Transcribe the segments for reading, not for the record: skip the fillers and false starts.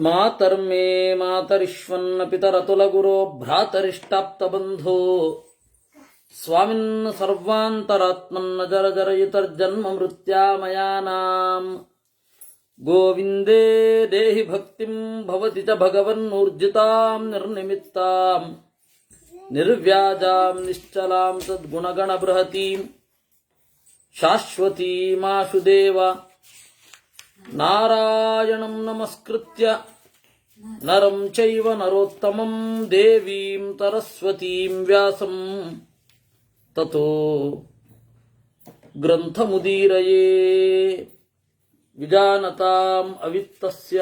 ಮಾತರ್ಮೇ ಮಾತರಿಶ್ವನ್ನ ಪಿತರತುಲಗುರೋ ಭ್ರಾತರಿಷ್ಟಾಪ್ತಬಂಧೋ ಸ್ವಾಮಿನ್ ಸರ್ವಾಂತರಾತ್ಮನ್ನ ಜರ ಜರಯಿತರ್ಜನ್ಮ ಮೃತ್ಯಾಮಯಾನಾಂ ಗೋವಿಂದೇ ದೇಹಿ ಭಕ್ತಿಂ ಭವತಿ ಚ ಭಗವನ್ನೂರ್ಜಿತಾಂ ನಿರ್ನಿಮಿತ್ತಾಂ ನಿರ್ವ್ಯಾಜಾಂ ನಿಶ್ಚಲಾಂ ಸದ್ಗುಣಗಣ ಬೃಹತೀಂ ಶಾಶ್ವತೀಮಾಶು ದೇವ ನಾರಾಯಣಂ ನಮಸ್ಕೃತ್ಯ ನರಂ ಚೈವ ನರೋತ್ತಮಂ ದೇವೀಂ ಸರಸ್ವತೀಂ ವ್ಯಾಸಂ ತತೋ ಗ್ರಂಥಮುದೀರಯೇ ವಿಜಾನತಾಂ ಅವಿತ್ತಸ್ಯ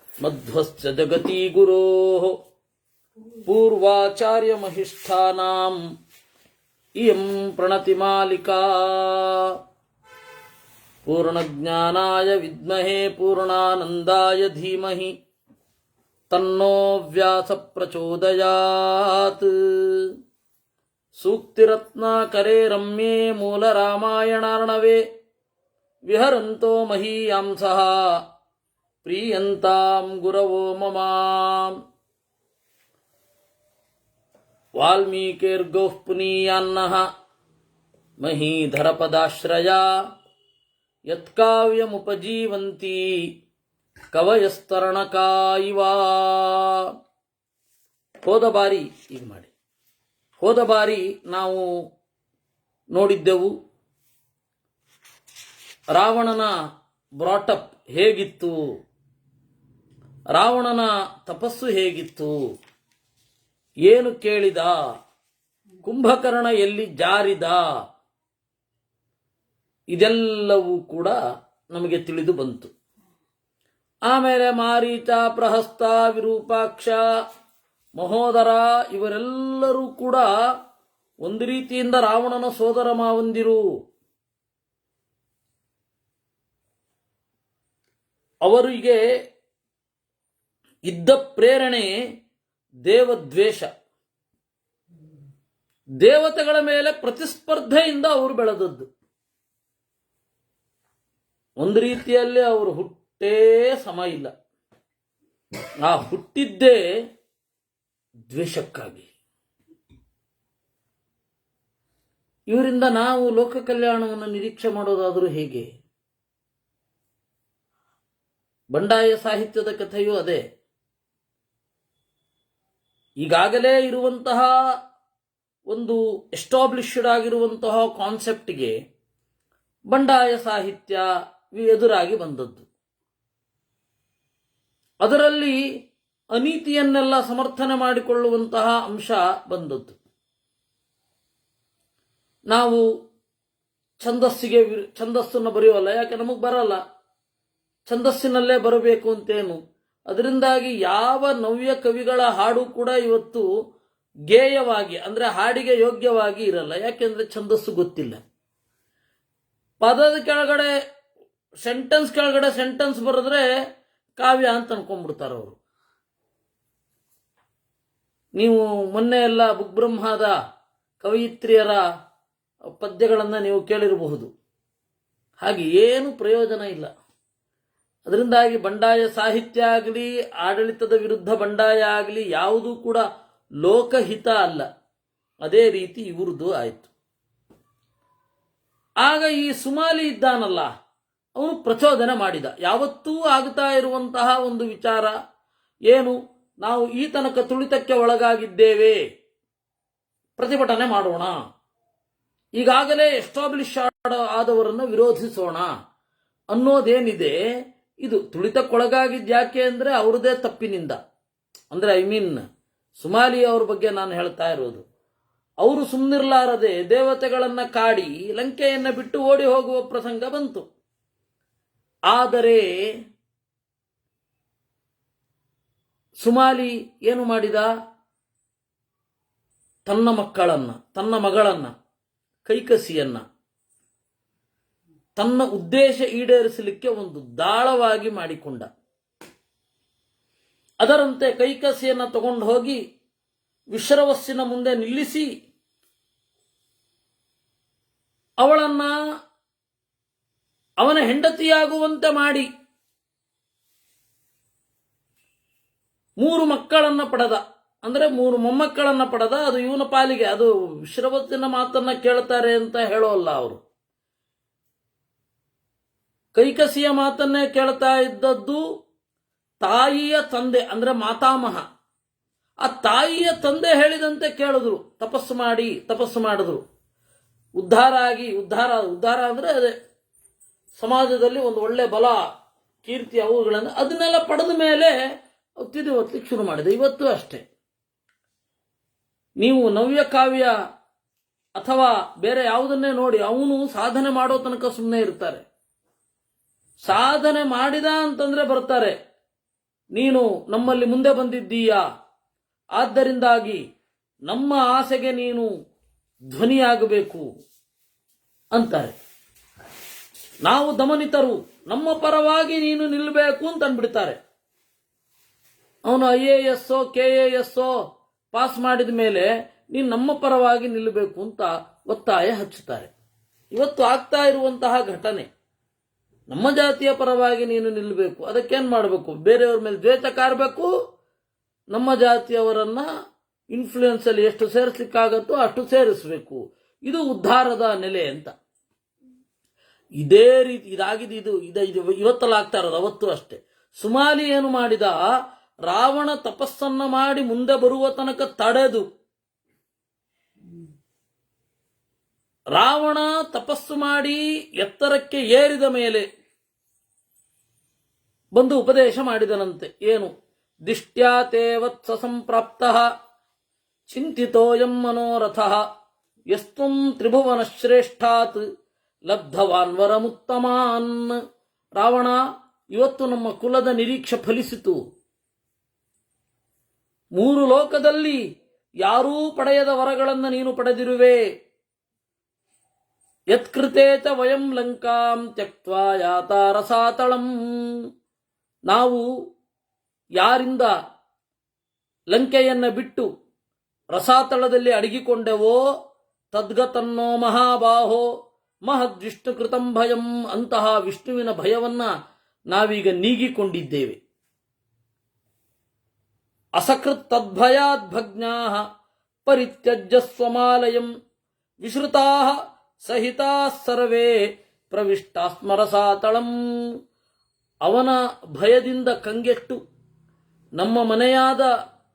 ಮಧ್ವಸ್ಯ ಜಗತಿ ಗುರೋಃ ಪೂರ್ವಾಚಾರ್ಯಮಹಿಷ್ಠಾನಾಂ ಇಯಂ ಪ್ರಣತಿಮಾಲಿಕಾ ಪೂರ್ಣಜ್ಞಾನಾಯ ವಿದ್ಮಹೇ ಪೂರ್ಣಾನಂದಾಯ ಧೀಮಹಿ ತನ್ನೋ ವ್ಯಾಸ ಪ್ರಚೋದಯಾತ್. ಸೂಕ್ತಿರತ್ನಾಕರೇ ರಮ್ಯೇ ಮೂಲ ರಾಮಾಯಣಾರ್ಣವೇ ವಿಹರಂತೋ ಮಹೀಯಾಂಸಃ ಪ್ರೀಯಂತಾಂ ಗುರವೋ ಮಮ. ವಾಲ್ಮೀಕಿರ್ಗೌಃ ಪುನೀಯಾನ್ನಃ ಮಹೀಧರಪದಾಶ್ರಯಾ ಯತ್ಕಾವ್ಯಮುಪಜೀವಂತಿ ಕವಯಸ್ತರಣಕಾ ಇವ. ಹೋದ ಬಾರಿ ನಾವು ನೋಡಿದ್ದೆವು ರಾವಣನ ಬ್ರಾಟಪ್ ಹೇಗಿತ್ತು, ರಾವಣನ ತಪಸ್ಸು ಹೇಗಿತ್ತು, ಏನು ಕೇಳಿದ, ಕುಂಭಕರ್ಣ ಎಲ್ಲಿ ಜಾರಿದ, ಇದೆಲ್ಲವೂ ಕೂಡ ನಮಗೆ ತಿಳಿದು ಬಂತು. ಆಮೇಲೆ ಮಾರೀಚ, ಪ್ರಹಸ್ತ, ವಿರೂಪಾಕ್ಷ, ಮಹೋದರ ಇವರೆಲ್ಲರೂ ಕೂಡ ಒಂದು ರೀತಿಯಿಂದ ರಾವಣನ ಸೋದರ ಮಾವಂದಿರು. ಅವರಿಗೆ ಇದ್ದ ಪ್ರೇರಣೆ ದೇವದ್ವೇಷ, ದೇವತೆಗಳ ಮೇಲೆ ಪ್ರತಿಸ್ಪರ್ಧೆಯಿಂದ ಅವರು ಬೆಳೆದದ್ದು. ಒಂದು ರೀತಿಯಲ್ಲಿ ಅವರು ಹುಟ್ಟೇ ಸಮ ಇಲ್ಲ. ಆ ಹುಟ್ಟಿದ್ದೇ ದ್ವೇಷಕ್ಕಾಗಿ. ಇವರಿಂದ ನಾವು ಲೋಕ ಕಲ್ಯಾಣವನ್ನು ನಿರೀಕ್ಷೆ ಮಾಡೋದಾದರೂ ಹೇಗೆ? ಬಂಡಾಯ ಸಾಹಿತ್ಯದ ಕಥೆಯೂ ಅದೇ. ಈಗಾಗಲೇ ಇರುವಂತಹ ಒಂದು ಎಸ್ಟಾಬ್ಲಿಷ್ಡ್ ಆಗಿರುವಂತಹ ಕಾನ್ಸೆಪ್ಟ್ಗೆ ಬಂಡಾಯ ಸಾಹಿತ್ಯ ಎದುರಾಗಿ ಬಂದದ್ದು. ಅದರಲ್ಲಿ ಅನೀತಿಯನ್ನೆಲ್ಲ ಸಮರ್ಥನೆ ಮಾಡಿಕೊಳ್ಳುವಂತಹ ಅಂಶ ಬಂದದ್ದು. ನಾವು ಛಂದಸ್ಸನ್ನು ಬರೆಯೋಲ್ಲ, ಯಾಕೆ ನಮಗೆ ಬರಲ್ಲ, ಛಂದಸ್ಸಿನಲ್ಲೇ ಬರಬೇಕು ಅಂತೇನು. ಅದರಿಂದಾಗಿ ಯಾವ ನವ್ಯ ಕವಿಗಳ ಹಾಡು ಕೂಡ ಇವತ್ತು ಗೇಯವಾಗಿ ಅಂದ್ರೆ ಹಾಡಿಗೆ ಯೋಗ್ಯವಾಗಿ ಇರಲ್ಲ. ಯಾಕೆಂದ್ರೆ ಛಂದಸ್ಸು ಗೊತ್ತಿಲ್ಲ. ಪದದ ಕೆಳಗಡೆ ಸೆಂಟೆನ್ಸ್ ಕೆಳಗಡೆ ಸೆಂಟೆನ್ಸ್ ಬರೆದ್ರೆ ಕಾವ್ಯ ಅಂತ ಅನ್ಕೊಂಡ್ಬಿಡ್ತಾರೆ ಅವರು. ನೀವು ಮೊನ್ನೆ ಎಲ್ಲ ಬುಗ್ಬ್ರಹ್ಮದ ಕವಯಿತ್ರಿಯರ ಪದ್ಯಗಳನ್ನು ನೀವು ಕೇಳಿರಬಹುದು. ಹಾಗೆ ಏನು ಪ್ರಯೋಜನ ಇಲ್ಲ. ಅದರಿಂದಾಗಿ ಬಂಡಾಯ ಸಾಹಿತ್ಯ ಆಗಲಿ, ಆಡಳಿತದ ವಿರುದ್ಧ ಬಂಡಾಯ ಆಗಲಿ, ಯಾವುದೂ ಕೂಡ ಲೋಕಹಿತ ಅಲ್ಲ. ಅದೇ ರೀತಿ ಇವ್ರದ್ದು ಆಯಿತು. ಆಗ ಈ ಸುಮಾಲಿ ಇದ್ದಾನಲ್ಲ, ಅವನು ಪ್ರಚೋದನೆ ಮಾಡಿದ. ಯಾವತ್ತೂ ಆಗ್ತಾ ಇರುವಂತಹ ಒಂದು ವಿಚಾರ ಏನು, ನಾವು ಈ ತನಕ ತುಳಿತಕ್ಕೆ ಒಳಗಾಗಿದ್ದೇವೆ, ಪ್ರತಿಭಟನೆ ಮಾಡೋಣ, ಈಗಾಗಲೇ ಎಸ್ಟಾಬ್ಲಿಷ್ ಆದವರನ್ನು ವಿರೋಧಿಸೋಣ ಅನ್ನೋದೇನಿದೆ, ಇದು ತುಳಿತಕ್ಕೊಳಗಾಗಿದ್ಯಾಕೆ ಅಂದರೆ ಅವ್ರದೇ ತಪ್ಪಿನಿಂದ. ಅಂದರೆ ಸುಮಾಲಿ ಅವ್ರ ಬಗ್ಗೆ ನಾನು ಹೇಳ್ತಾ ಇರೋದು. ಅವರು ಸುಮ್ಮನಿರ್ಲಾರದೆ ದೇವತೆಗಳನ್ನ ಕಾಡಿ ಲಂಕೆಯನ್ನ ಬಿಟ್ಟು ಓಡಿ ಹೋಗುವ ಪ್ರಸಂಗ ಬಂತು. ಆದರೆ ಸುಮಾಲಿ ಏನು ಮಾಡಿದ? ತನ್ನ ಮಕ್ಕಳನ್ನ, ತನ್ನ ಮಗಳನ್ನ, ಕೈಕಸಿಯನ್ನ ತನ್ನ ಉದ್ದೇಶ ಈಡೇರಿಸಲಿಕ್ಕೆ ಒಂದು ದಾಳವಾಗಿ ಮಾಡಿಕೊಂಡ. ಅದರಂತೆ ಕೈಕಸಿಯನ್ನ ತಗೊಂಡು ಹೋಗಿ ವಿಶ್ರವಸ್ಸಿನ ಮುಂದೆ ನಿಲ್ಲಿಸಿ ಅವಳನ್ನ ಅವನ ಹೆಂಡತಿಯಾಗುವಂತೆ ಮಾಡಿ 3 ಮಕ್ಕಳನ್ನ ಪಡೆದ, ಅಂದ್ರೆ 3 ಮೊಮ್ಮಕ್ಕಳನ್ನ ಪಡೆದ. ಅದು ಇವನ ಪಾಲಿಗೆ, ಅದು ವಿಶ್ರವತ್ತಿನ ಮಾತನ್ನ ಕೇಳ್ತಾರೆ ಅಂತ ಹೇಳೋಲ್ಲ ಅವರು. ಕೈಕಸಿಯ ಮಾತನ್ನೇ ಕೇಳ್ತಾ ಇದ್ದದ್ದು ತಾಯಿಯ ತಂದೆ, ಅಂದ್ರೆ ಮಾತಾಮಹ. ಆ ತಾಯಿಯ ತಂದೆ ಹೇಳಿದಂತೆ ಕೇಳಿದ್ರು, ತಪಸ್ಸು ಮಾಡಿದ್ರು. ಉದ್ಧಾರ ಅಂದ್ರೆ ಅದೇ ಸಮಾಜದಲ್ಲಿ ಒಂದು ಒಳ್ಳೆ ಬಲ, ಕೀರ್ತಿ, ಅವುಗಳನ್ನು ಅದನ್ನೆಲ್ಲ ಪಡೆದ ಮೇಲೆ ತಿದ್ದಿ ಒತ್ತಲಿಕ್ಕೆ ಶುರು ಮಾಡಿದೆ. ಇವತ್ತು ಅಷ್ಟೇ, ನೀವು ನವ್ಯ ಕಾವ್ಯ ಅಥವಾ ಬೇರೆ ಯಾವುದನ್ನೇ ನೋಡಿ, ಅವನು ಸಾಧನೆ ಮಾಡೋ ತನಕ ಸುಮ್ಮನೆ ಇರ್ತಾರೆ. ಸಾಧನೆ ಮಾಡಿದ ಅಂತಂದ್ರೆ ಬರ್ತಾರೆ, ನೀನು ನಮ್ಮಲ್ಲಿ ಮುಂದೆ ಬಂದಿದ್ದೀಯಾ, ಆದ್ದರಿಂದಾಗಿ ನಮ್ಮ ಆಸೆಗೆ ನೀನು ಧ್ವನಿಯಾಗಬೇಕು ಅಂತಾರೆ. ನಾವು ದಮನಿತರು, ನಮ್ಮ ಪರವಾಗಿ ನೀನು ನಿಲ್ಲಬೇಕು ಅಂತ ಅಂದ್ಬಿಡ್ತಾರೆ. ಅವನು IAS KAS ಪಾಸ್ ಮಾಡಿದ ಮೇಲೆ ನೀನು ನಮ್ಮ ಪರವಾಗಿ ನಿಲ್ಲಬೇಕು ಅಂತ ಒತ್ತಾಯ ಹಚ್ಚುತ್ತಾರೆ. ಇವತ್ತು ಆಗ್ತಾ ಇರುವಂತಹ ಘಟನೆ, ನಮ್ಮ ಜಾತಿಯ ಪರವಾಗಿ ನೀನು ನಿಲ್ಲಬೇಕು. ಅದಕ್ಕೇನು ಮಾಡಬೇಕು? ಬೇರೆಯವ್ರ ಮೇಲೆ ದ್ವೇಷ ಕಾರಬೇಕು, ನಮ್ಮ ಜಾತಿಯವರನ್ನ ಇನ್ಫ್ಲೂಯೆನ್ಸ್ ಅಲ್ಲಿ ಎಷ್ಟು ಸೇರಿಸ್ಲಿಕ್ಕಾಗತ್ತೋ ಅಷ್ಟು ಸೇರಿಸಬೇಕು. ಇದು ಉದ್ಧಾರದ ನೆಲೆ ಅಂತ. ಇದೇ ರೀತಿ ಇದಾಗಿದೆ. ಇದು ಇವತ್ತಲ್ಲ ಆಗ್ತಾ ಇರೋದು, ಅವತ್ತು ಅಷ್ಟೇ. ಸುಮಾಲಿ ಏನು ಮಾಡಿದ? ರಾವಣ ತಪಸ್ಸನ್ನ ಮಾಡಿ ಮುಂದೆ ಬರುವ ತನಕ ತಡೆದು, ರಾವಣ ತಪಸ್ಸು ಮಾಡಿ ಎತ್ತರಕ್ಕೆ ಏರಿದ ಮೇಲೆ ಬಂದು ಉಪದೇಶ ಮಾಡಿದನಂತೆ. ಏನು? ದಿಷ್ಟ್ಯಾ ತೇ ವತ್ಸ ಸಂಪ್ರಾಪ್ತ ಚಿಂತಿತೋಯಂ ಮನೋರಥಃ ಯಸ್ತ್ವಂ ತ್ರಿಭುವನ ಶ್ರೇಷ್ಠಾತ್ ಲಬ್ಧವಾನ್ ವರಮುತ್ತಮಾನ್. ರಾವಣ, ಇವತ್ತು ನಮ್ಮ ಕುಲದ ನಿರೀಕ್ಷೆ ಫಲಿಸಿತು. 3 ಲೋಕದಲ್ಲಿ ಯಾರೂ ಪಡೆಯದ ವರಗಳನ್ನು ನೀನು ಪಡೆದಿರುವೆ. ಯತ್ಕೃತೇ ಚ ವಯಂ ಲಂಕಾಂ ತ್ಯಕ್ತ್ವಾ ಯಾತಾ ರಸಾತಳಂ. ನಾವು ಯಾರಿಂದ ಲಂಕೆಯನ್ನ ಬಿಟ್ಟು ರಸಾತಳದಲ್ಲಿ ಅಡಗಿಕೊಂಡೆವೋ, ತದ್ಗತನ್ನೋ ಮಹಾಬಾಹೋ ಮಹದ್ವಿಷ್ಣುಕೃತಂ ಭಯಂ. ಅಂತಹ ವಿಷ್ಣುವಿನ ಭಯವನ್ನ ನಾವೀಗ ನೀಗಿಕೊಂಡಿದ್ದೇವೆ. ಅಸಕೃತ್ ತದ್ಭಯಾದ್ ಭಗ್ನಾ ಪರಿತ್ಯಜ್ಯ ಸ್ವಮಾಲಯಂ ವಿಶ್ರುತಾ ಸಹಿತಾ ಸರ್ವೇ ಪ್ರವಿಷ್ಟಾಸ್ಮರಸಾತಳಂ. ಅವನ ಭಯದಿಂದ ಕಂಗೆಟ್ಟು ನಮ್ಮ ಮನೆಯಾದ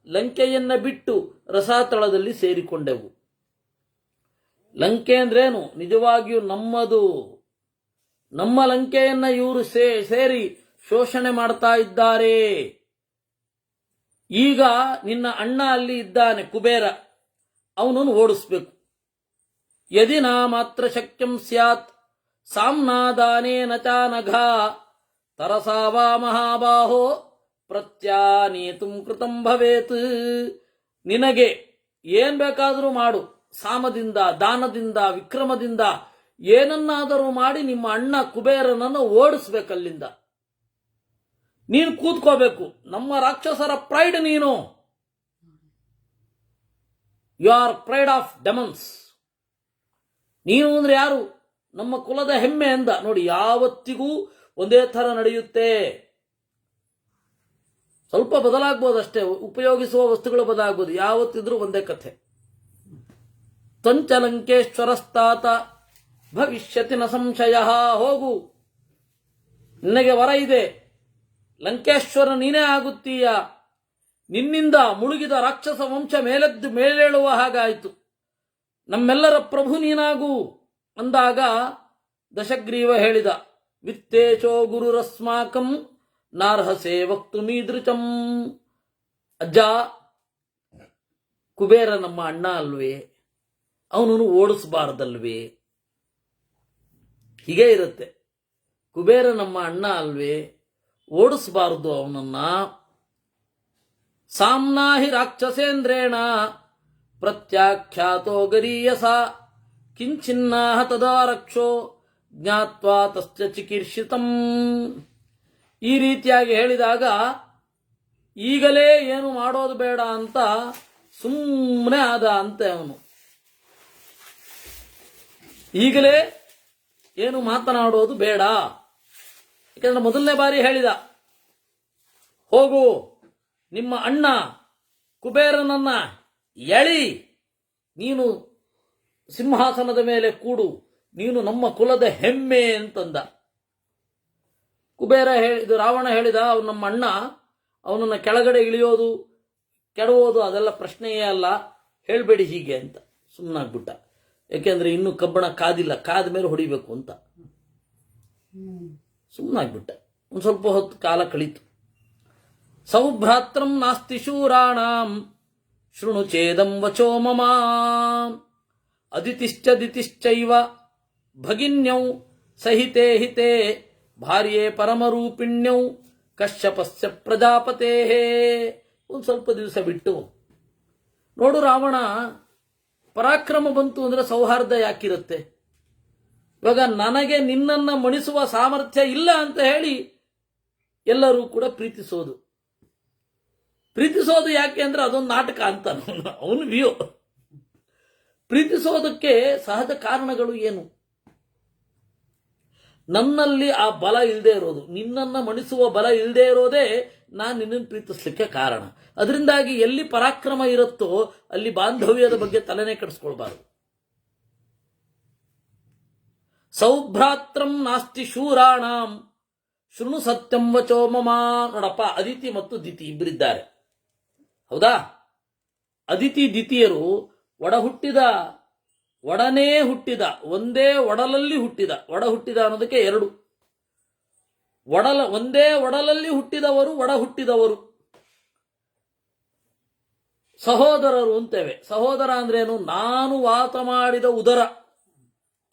ಲಂಕೆಯನ್ನ ಬಿಟ್ಟು ರಸಾತಳದಲ್ಲಿ ಸೇರಿಕೊಂಡೆವು. ಲಂಕೆ ಅಂದ್ರೇನು? ನಿಜವಾಗಿಯೂ ನಮ್ಮದು. ನಮ್ಮ ಲಂಕೆಯನ್ನ ಇವರು ಸೇರಿ ಶೋಷಣೆ ಮಾಡ್ತಾ ಇದ್ದಾರೆ. ಈಗ ನಿನ್ನ ಅಣ್ಣ ಅಲ್ಲಿ ಇದ್ದಾನೆ, ಕುಬೇರ, ಅವನನ್ನು ಓಡಿಸ್ಬೇಕು. ಯದಿ ನಾ ಮಾತ್ರ ಶಕ್ಯಂ ಸ್ಯಾತ್ ಸಾಮ್ನಾದಾನೇನ ಚಾನಘ ತರಸಾ ವಾ ಮಹಾಬಾಹೋ ಪ್ರತ್ಯಾನೇತುಂ ಕೃತಂ ಭವೇತ್. ನಿನಗೆ ಏನ್ ಬೇಕಾದರೂ ಮಾಡು, ಸಾಮದಿಂದ, ದಾನದಿಂದ, ವಿಕ್ರಮದಿಂದ ಏನನ್ನಾದರೂ ಮಾಡಿ ನಿಮ್ಮ ಅಣ್ಣ ಕುಬೇರನನ್ನು ಓಡಿಸ್ಬೇಕಲ್ಲಿಂದ. ನೀನು ಕೂತ್ಕೋಬೇಕು. ನಮ್ಮ ರಾಕ್ಷಸರ ಪ್ರೈಡ್ ನೀನು. You are pride of demons. ನೀನು ಅಂದ್ರೆ ಯಾರು? ನಮ್ಮ ಕುಲದ ಹೆಮ್ಮೆ ಎಂದ. ನೋಡಿ, ಯಾವತ್ತಿಗೂ ಒಂದೇ ಥರ ನಡೆಯುತ್ತೆ. ಸ್ವಲ್ಪ ಬದಲಾಗ್ಬೋದಷ್ಟೇ, ಉಪಯೋಗಿಸುವ ವಸ್ತುಗಳು ಬದಲಾಗ್ಬೋದು, ಯಾವತ್ತಿದ್ರೂ ಒಂದೇ ಕಥೆ. ತ್ವಂಚಲಂಕೇಶ್ವರಸ್ತಾತ ಭವಿಷ್ಯತಿ ನ ಸಂಶಯ. ಹೋಗು, ನಿನಗೆ ವರ ಇದೆ, ಲಂಕೇಶ್ವರ ನೀನೇ ಆಗುತ್ತೀಯ. ನಿನ್ನಿಂದ ಮುಳುಗಿದ ರಾಕ್ಷಸ ವಂಶ ಮೇಲೇಳುವ ಹಾಗಾಯಿತು. ನಮ್ಮೆಲ್ಲರ ಪ್ರಭು ನೀನಾಗು ಅಂದಾಗ ದಶಗ್ರೀವ ಹೇಳಿದ, ವಿತ್ತೇಶೋ ಗುರುರಸ್ಮಾಕಂ ನಾರ್ಹಸೇ ವಕ್ತುಮೀದೃಚಂ. ಅಜ್ಜ, ಕುಬೇರ ನಮ್ಮ ಅಣ್ಣ ಅಲ್ವೇ, ಅವನನ್ನು ಓಡಿಸಬಾರದಲ್ವೇ? ಹೀಗೆ ಇರುತ್ತೆ. ಕುಬೇರ ನಮ್ಮ ಅಣ್ಣ ಅಲ್ವೇ, ಓಡಿಸಬಾರದು ಅವನನ್ನ. ಸಾಮ್ನಾಹಿ ರಾಕ್ಷಸೇಂದ್ರೇಣ ಪ್ರತ್ಯಾಖ್ಯಾತೋ ಗರೀಯಸ ಕಿಂಚಿನ್ನಾಹ ತದಾ ರಕ್ಷೋ ಜ್ಞಾತ್ವಾ ತಸ್ಯ ಚಿಕೀರ್ಷಿತಂ. ಈ ರೀತಿಯಾಗಿ ಹೇಳಿದಾಗ ಈಗಲೇ ಏನು ಮಾಡೋದು ಬೇಡ ಅಂತ ಸುಮ್ಮನೆ ಆದ ಅಂತೆ ಅವನು. ಈಗಲೇ ಏನು ಮಾತನಾಡೋದು ಬೇಡ. ಯಾಕಂದ್ರೆ ಮೊದಲನೇ ಬಾರಿ ಹೇಳಿದ, ಹೋಗು, ನಿಮ್ಮ ಅಣ್ಣ ಕುಬೇರನನ್ನ ಎಳಿ, ನೀನು ಸಿಂಹಾಸನದ ಮೇಲೆ ಕೂಡು, ನೀನು ನಮ್ಮ ಕುಲದ ಹೆಮ್ಮೆ ಅಂತಂದ. ಕುಬೇರ ಇದು ರಾವಣ ಹೇಳಿದ, ಅವನು ನಮ್ಮ ಅಣ್ಣ, ಅವನನ್ನು ಕೆಳಗಡೆ ಇಳಿಯೋದು ಕೆಡವೋದು ಅದೆಲ್ಲ ಪ್ರಶ್ನೆಯೇ ಅಲ್ಲ, ಹೇಳಬೇಡಿ ಹೀಗೆ ಅಂತ ಸುಮ್ಮನಾಗ್ಬಿಟ್ಟ. ಯಾಕೆಂದ್ರೆ ಇನ್ನೂ ಕಬ್ಬಣ ಕಾದಿಲ್ಲ, ಕಾದ ಮೇಲೆ ಹೊಡಿಬೇಕು ಅಂತ ಸುಮ್ಮನಾಗ್ಬಿಟ್ಟ. ಒಂದು ಸ್ವಲ್ಪ ಹೊತ್ತು ಕಾಲ ಕಳೀತು. ಸೌಭ್ರಾತ್ರಂ ನಾಸ್ತಿ ಶೂರಾಣಾಂ ಶೃಣು ಚೇದಂ ವಚೋ ಮಮ ಅದಿತಿಶ್ಚೈವ ಭಗಿನ್ಯೌ ಸಹಿತೇ ಹಿತೇ ಭಾರ್ಯೆ ಪರಮರೂಪಿಣ್ಯೌ ಕಶ್ಯಪಸ್ಯ ಪ್ರಜಾಪತೇ. ಒಂದು ಸ್ವಲ್ಪ ದಿವಸ ಬಿಟ್ಟು ನೋಡು ರಾವಣ, ಪರಾಕ್ರಮ ಬಂತು ಅಂದ್ರೆ ಸೌಹಾರ್ದ ಯಾಕಿರುತ್ತೆ? ಇವಾಗ ನನಗೆ ನಿನ್ನನ್ನು ಮಣಿಸುವ ಸಾಮರ್ಥ್ಯ ಇಲ್ಲ ಅಂತ ಹೇಳಿ ಎಲ್ಲರೂ ಕೂಡ ಪ್ರೀತಿಸೋದು ಯಾಕೆ ಅಂದ್ರೆ ಅದೊಂದು ನಾಟಕ ಅಂತ ಅವನು ವ್ಯೂ. ಪ್ರೀತಿಸೋದಕ್ಕೆ ಸಹಜ ಕಾರಣಗಳು ಏನು? ನನ್ನಲ್ಲಿ ಆ ಬಲ ಇಲ್ಲದೆ ಇರೋದು, ನಿನ್ನನ್ನು ಮಣಿಸುವ ಬಲ ಇಲ್ಲದೆ ಇರೋದೇ ನಾನು ನಿನ್ನನ್ನು ಪ್ರೀತಿಸ್ಲಿಕ್ಕೆ ಕಾರಣ. ಅದರಿಂದಾಗಿ ಎಲ್ಲಿ ಪರಾಕ್ರಮ ಇರುತ್ತೋ ಅಲ್ಲಿ ಬಾಂಧವ್ಯದ ಬಗ್ಗೆ ತಲೆನೇ ಕೆಡಿಸ್ಕೊಳ್ಬಾರದು. ಸೌಭ್ರಾತ್ರಂ ನಾಸ್ತಿ ಶೂರಾಣಾಂ ಶೃಣು ಸತ್ಯಂ ವಚೋ ಮಮ. ನೋಡಪ್ಪ, ಅದಿತಿ ಮತ್ತು ದಿತಿ ಇಬ್ಬರಿದ್ದಾರೆ, ಹೌದಾ? ಅದಿತಿ ದಿತಿಯರು ಒಡನೇ ಹುಟ್ಟಿದ ಒಂದೇ ಒಡಲಲ್ಲಿ ಹುಟ್ಟಿದ. ಒಡ ಹುಟ್ಟಿದ ಅನ್ನೋದಕ್ಕೆ ಎರಡು, ಒಂದೇ ಒಡಲಲ್ಲಿ ಹುಟ್ಟಿದವರು, ಒಡ ಹುಟ್ಟಿದವರು, ಸಹೋದರರು ಅಂತೇವೆ. ಸಹೋದರ ಅಂದ್ರೇನು? ನಾನು ವಾತ ಮಾಡಿದ ಉದರ,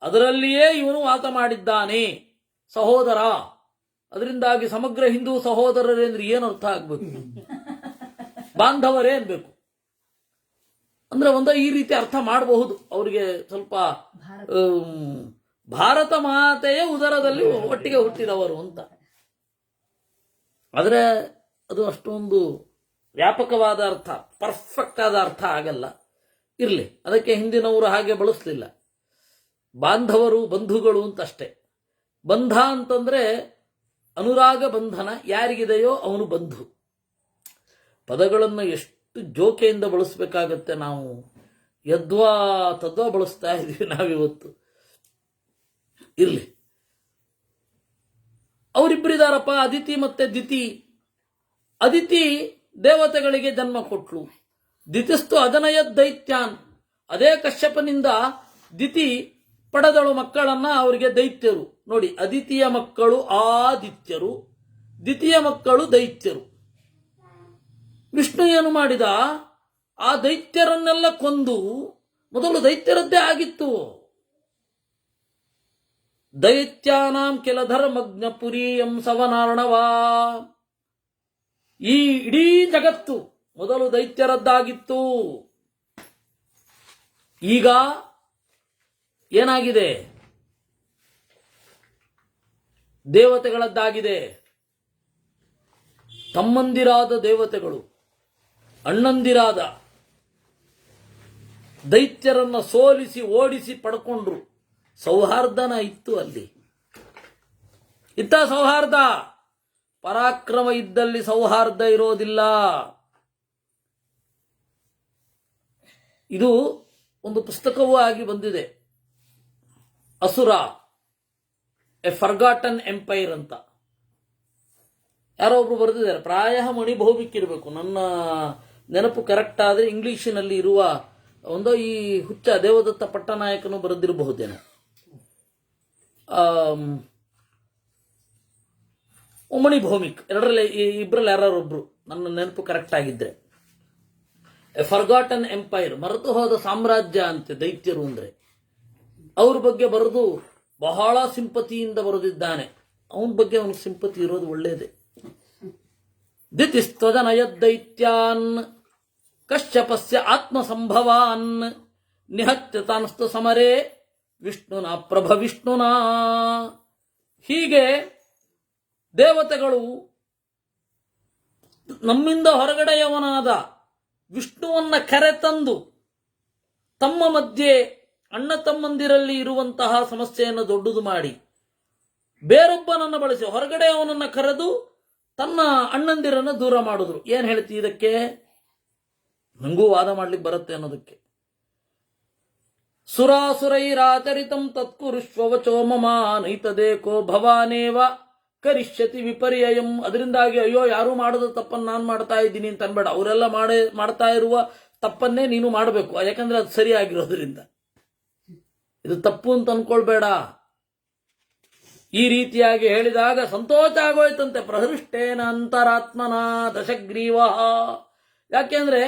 ಅದರಲ್ಲಿಯೇ ಇವನು ವಾತ ಮಾಡಿದ್ದಾನೆ, ಸಹೋದರ. ಅದರಿಂದಾಗಿ ಸಮಗ್ರ ಹಿಂದೂ ಸಹೋದರರೇ ಅಂದ್ರೆ ಏನು ಅರ್ಥ ಆಗ್ಬೇಕು? ಬಾಂಧವರೇ ಅನ್ಬೇಕು. ಅಂದ್ರೆ ಈ ರೀತಿ ಅರ್ಥ ಮಾಡಬಹುದು. ಅವರಿಗೆ ಸ್ವಲ್ಪ ಭಾರತ ಮಾತೆಯ ಉದರದಲ್ಲಿ ಒಟ್ಟಿಗೆ ಹುಟ್ಟಿದವರು ಅಂತ. ಆದರೆ ಅದು ಅಷ್ಟೊಂದು ವ್ಯಾಪಕವಾದ ಅರ್ಥ, ಪರ್ಫೆಕ್ಟ್ ಆದ ಅರ್ಥ ಆಗಲ್ಲ. ಇರಲಿ, ಅದಕ್ಕೆ ಹಿಂದಿನವರು ಹಾಗೆ ಬಳಸಲಿಲ್ಲ. ಬಾಂಧವರು, ಬಂಧುಗಳು ಅಂತಷ್ಟೇ. ಬಂಧ ಅಂತಂದ್ರೆ ಅನುರಾಗ ಬಂಧನ, ಯಾರಿಗಿದೆಯೋ ಅವನು ಬಂಧು. ಪದಗಳನ್ನು ಎಷ್ಟು ಜೋಕೆಯಿಂದ ಬಳಸಬೇಕಾಗತ್ತೆ. ನಾವು ಯದ್ವಾ ತದ್ವಾ ಬಳಸ್ತಾ ಇದೀವಿ ನಾವಿವತ್ತು. ಇರ್ಲಿ, ಅವರಿಬ್ಬರಿದಾರಪ್ಪ, ಅದಿತಿ ಮತ್ತೆ ದಿತಿ. ಅದಿತಿ ದೇವತೆಗಳಿಗೆ ಜನ್ಮ ಕೊಟ್ಲು. ದಿತಿಸ್ತು ಅದನಯದ್ ದೈತ್ಯಾನ್, ಅದೇ ಕಶ್ಯಪನಿಂದ ದಿತಿ ಪಡೆದಳು ಮಕ್ಕಳನ್ನ, ಅವರಿಗೆ ದೈತ್ಯರು. ನೋಡಿ, ಅದಿತಿಯ ಮಕ್ಕಳು ಆದಿತ್ಯರು, ದಿತಿಯ ಮಕ್ಕಳು ದೈತ್ಯರು. ವಿಷ್ಣು ಏನು ಮಾಡಿದ? ಆ ದೈತ್ಯರನ್ನೆಲ್ಲ ಕೊಂದು, ಮೊದಲು ದೈತ್ಯರದ್ದೇ ಆಗಿತ್ತು. ದೈತ್ಯಾನಾಂ ಕೆಲ ಧರ್ಮಜ್ಞ ಪುರೀಯಂ ಸವನಾರ್ಣವಾ. ಈ ಇಡೀ ಜಗತ್ತು ಮೊದಲು ದೈತ್ಯರದ್ದಾಗಿತ್ತು. ಈಗ ಏನಾಗಿದೆ? ದೇವತೆಗಳದ್ದಾಗಿದೆ. ತಮ್ಮಂದಿರಾದ ದೇವತೆಗಳು, ಅಣ್ಣಂದಿರಾದ ದೈತ್ಯರನ್ನ ಸೋಲಿಸಿ ಓಡಿಸಿ ಪಡ್ಕೊಂಡ್ರು. ಸೌಹಾರ್ದನ ಇತ್ತು ಅಲ್ಲಿ. ಇತ್ತ ಸೌಹಾರ್ದ. ಪರಾಕ್ರಮ ಇದ್ದಲ್ಲಿ ಸೌಹಾರ್ದ ಇರೋದಿಲ್ಲ. ಇದು ಒಂದು ಪುಸ್ತಕವೂ ಆಗಿ ಬಂದಿದೆ, ಅಸುರ, ಎ ಫರ್ಗಾಟನ್ ಎಂಪೈರ್ ಅಂತ. ಯಾರೋ ಒಬ್ರು ಬರೆದಿದ್ದಾರೆ, ಪ್ರಾಯ ಮಣಿ ಬಹುಬಿಕ್ಕಿರಬೇಕು, ನನ್ನ ನೆನಪು ಕರೆಕ್ಟ್ ಆದರೆ ಇಂಗ್ಲಿಷಿನಲ್ಲಿ ಇರುವ ಈ ಹುಚ್ಚ ದೇವದತ್ತ ಪಟ್ಟನಾಯಕನು ಬರೆದಿರಬಹುದೇನೋ. ಮಣಿ ಭೌಮಿಕ್, ಇಬ್ಬರಲ್ಲಿ ಯಾರೊಬ್ರು, ನನ್ನ ನೆನಪು ಕರೆಕ್ಟ್ ಆಗಿದ್ರೆ. ಎ ಫರ್ಗಾಟನ್ ಎಂಪೈರ್, ಮರೆತು ಹೋದ ಸಾಮ್ರಾಜ್ಯ ಅಂತೆ ದೈತ್ಯರು ಅಂದ್ರೆ. ಅವ್ರ ಬಗ್ಗೆ ಬರೆದು ಬಹಳ ಸಿಂಪತಿಯಿಂದ ಬರೆದಿದ್ದಾನೆ. ಅವನ ಬಗ್ಗೆ ಅವನಿಗೆ ಸಿಂಪತಿ ಇರೋದು ಒಳ್ಳೇದೇ. ದಿತಿಸ್ತ್ವಜನಯದ್ದೈತ್ಯಾನ್ ಕಶ್ಯಪಸ್ಯ ಆತ್ಮಸಂಭವಾನ್ ನಿಹತ್ಯ ತಾನಸ್ತು ಸಮರೇ ವಿಷ್ಣುನ ಪ್ರಭ ವಿಷ್ಣುನಾ. ಹೀಗೆ ದೇವತೆಗಳು ನಮ್ಮಿಂದ ಹೊರಗಡೆಯವನಾದ ವಿಷ್ಣುವನ್ನ ಕರೆತಂದು ತಮ್ಮ ಮಧ್ಯೆ ಅಣ್ಣ ತಮ್ಮಂದಿರಲ್ಲಿ ಇರುವಂತಹ ಸಮಸ್ಯೆಯನ್ನು ದೊಡ್ಡದು ಮಾಡಿ ಬೇರೊಬ್ಬನನ್ನು ಬಳಸಿ ಹೊರಗಡೆ ಅವನನ್ನು ಕರೆದು ತನ್ನ ಅಣ್ಣಂದಿರನ್ನ ದೂರ ಮಾಡಿದ್ರು. ಏನ್ ಹೇಳ್ತಿ ಇದಕ್ಕೆ? ನಂಗೂ ವಾದ ಮಾಡ್ಲಿಕ್ಕೆ ಬರುತ್ತೆ ಅನ್ನೋದಕ್ಕೆ. ಸುರಾಸುರೈರಾಚರಿತಂ ತತ್ಕುರುಷ್ವವಚೋ ಮಮ ನೈತದೇಕೋ ಭವಾನೇವ ಕರಿಷ್ಯತಿ ವಿಪರ್ಯಯಂ. ಅದರಿಂದಾಗಿ ಅಯ್ಯೋ ಯಾರು ಮಾಡದ ತಪ್ಪನ್ನು ನಾನು ಮಾಡ್ತಾ ಇದ್ದೀನಿ ಅಂತ ಅನ್ಬೇಡ. ಅವರೆಲ್ಲ ಮಾಡ್ತಾ ಇರುವ ತಪ್ಪನ್ನೇ ನೀನು ಮಾಡಬೇಕು, ಯಾಕಂದ್ರೆ ಅದು ಸರಿಯಾಗಿರೋದ್ರಿಂದ. ಇದು ತಪ್ಪು ಅಂತ ಅನ್ಕೊಳ್ಬೇಡ. ಈ ರೀತಿಯಾಗಿ ಹೇಳಿದಾಗ ಸಂತೋಷ ಆಗೋಯ್ತಂತೆ. ಪ್ರಹೃಷ್ಟೇನ ಅಂತರಾತ್ಮನ ದಶಗ್ರೀವ. ಯಾಕೆಂದ್ರೆ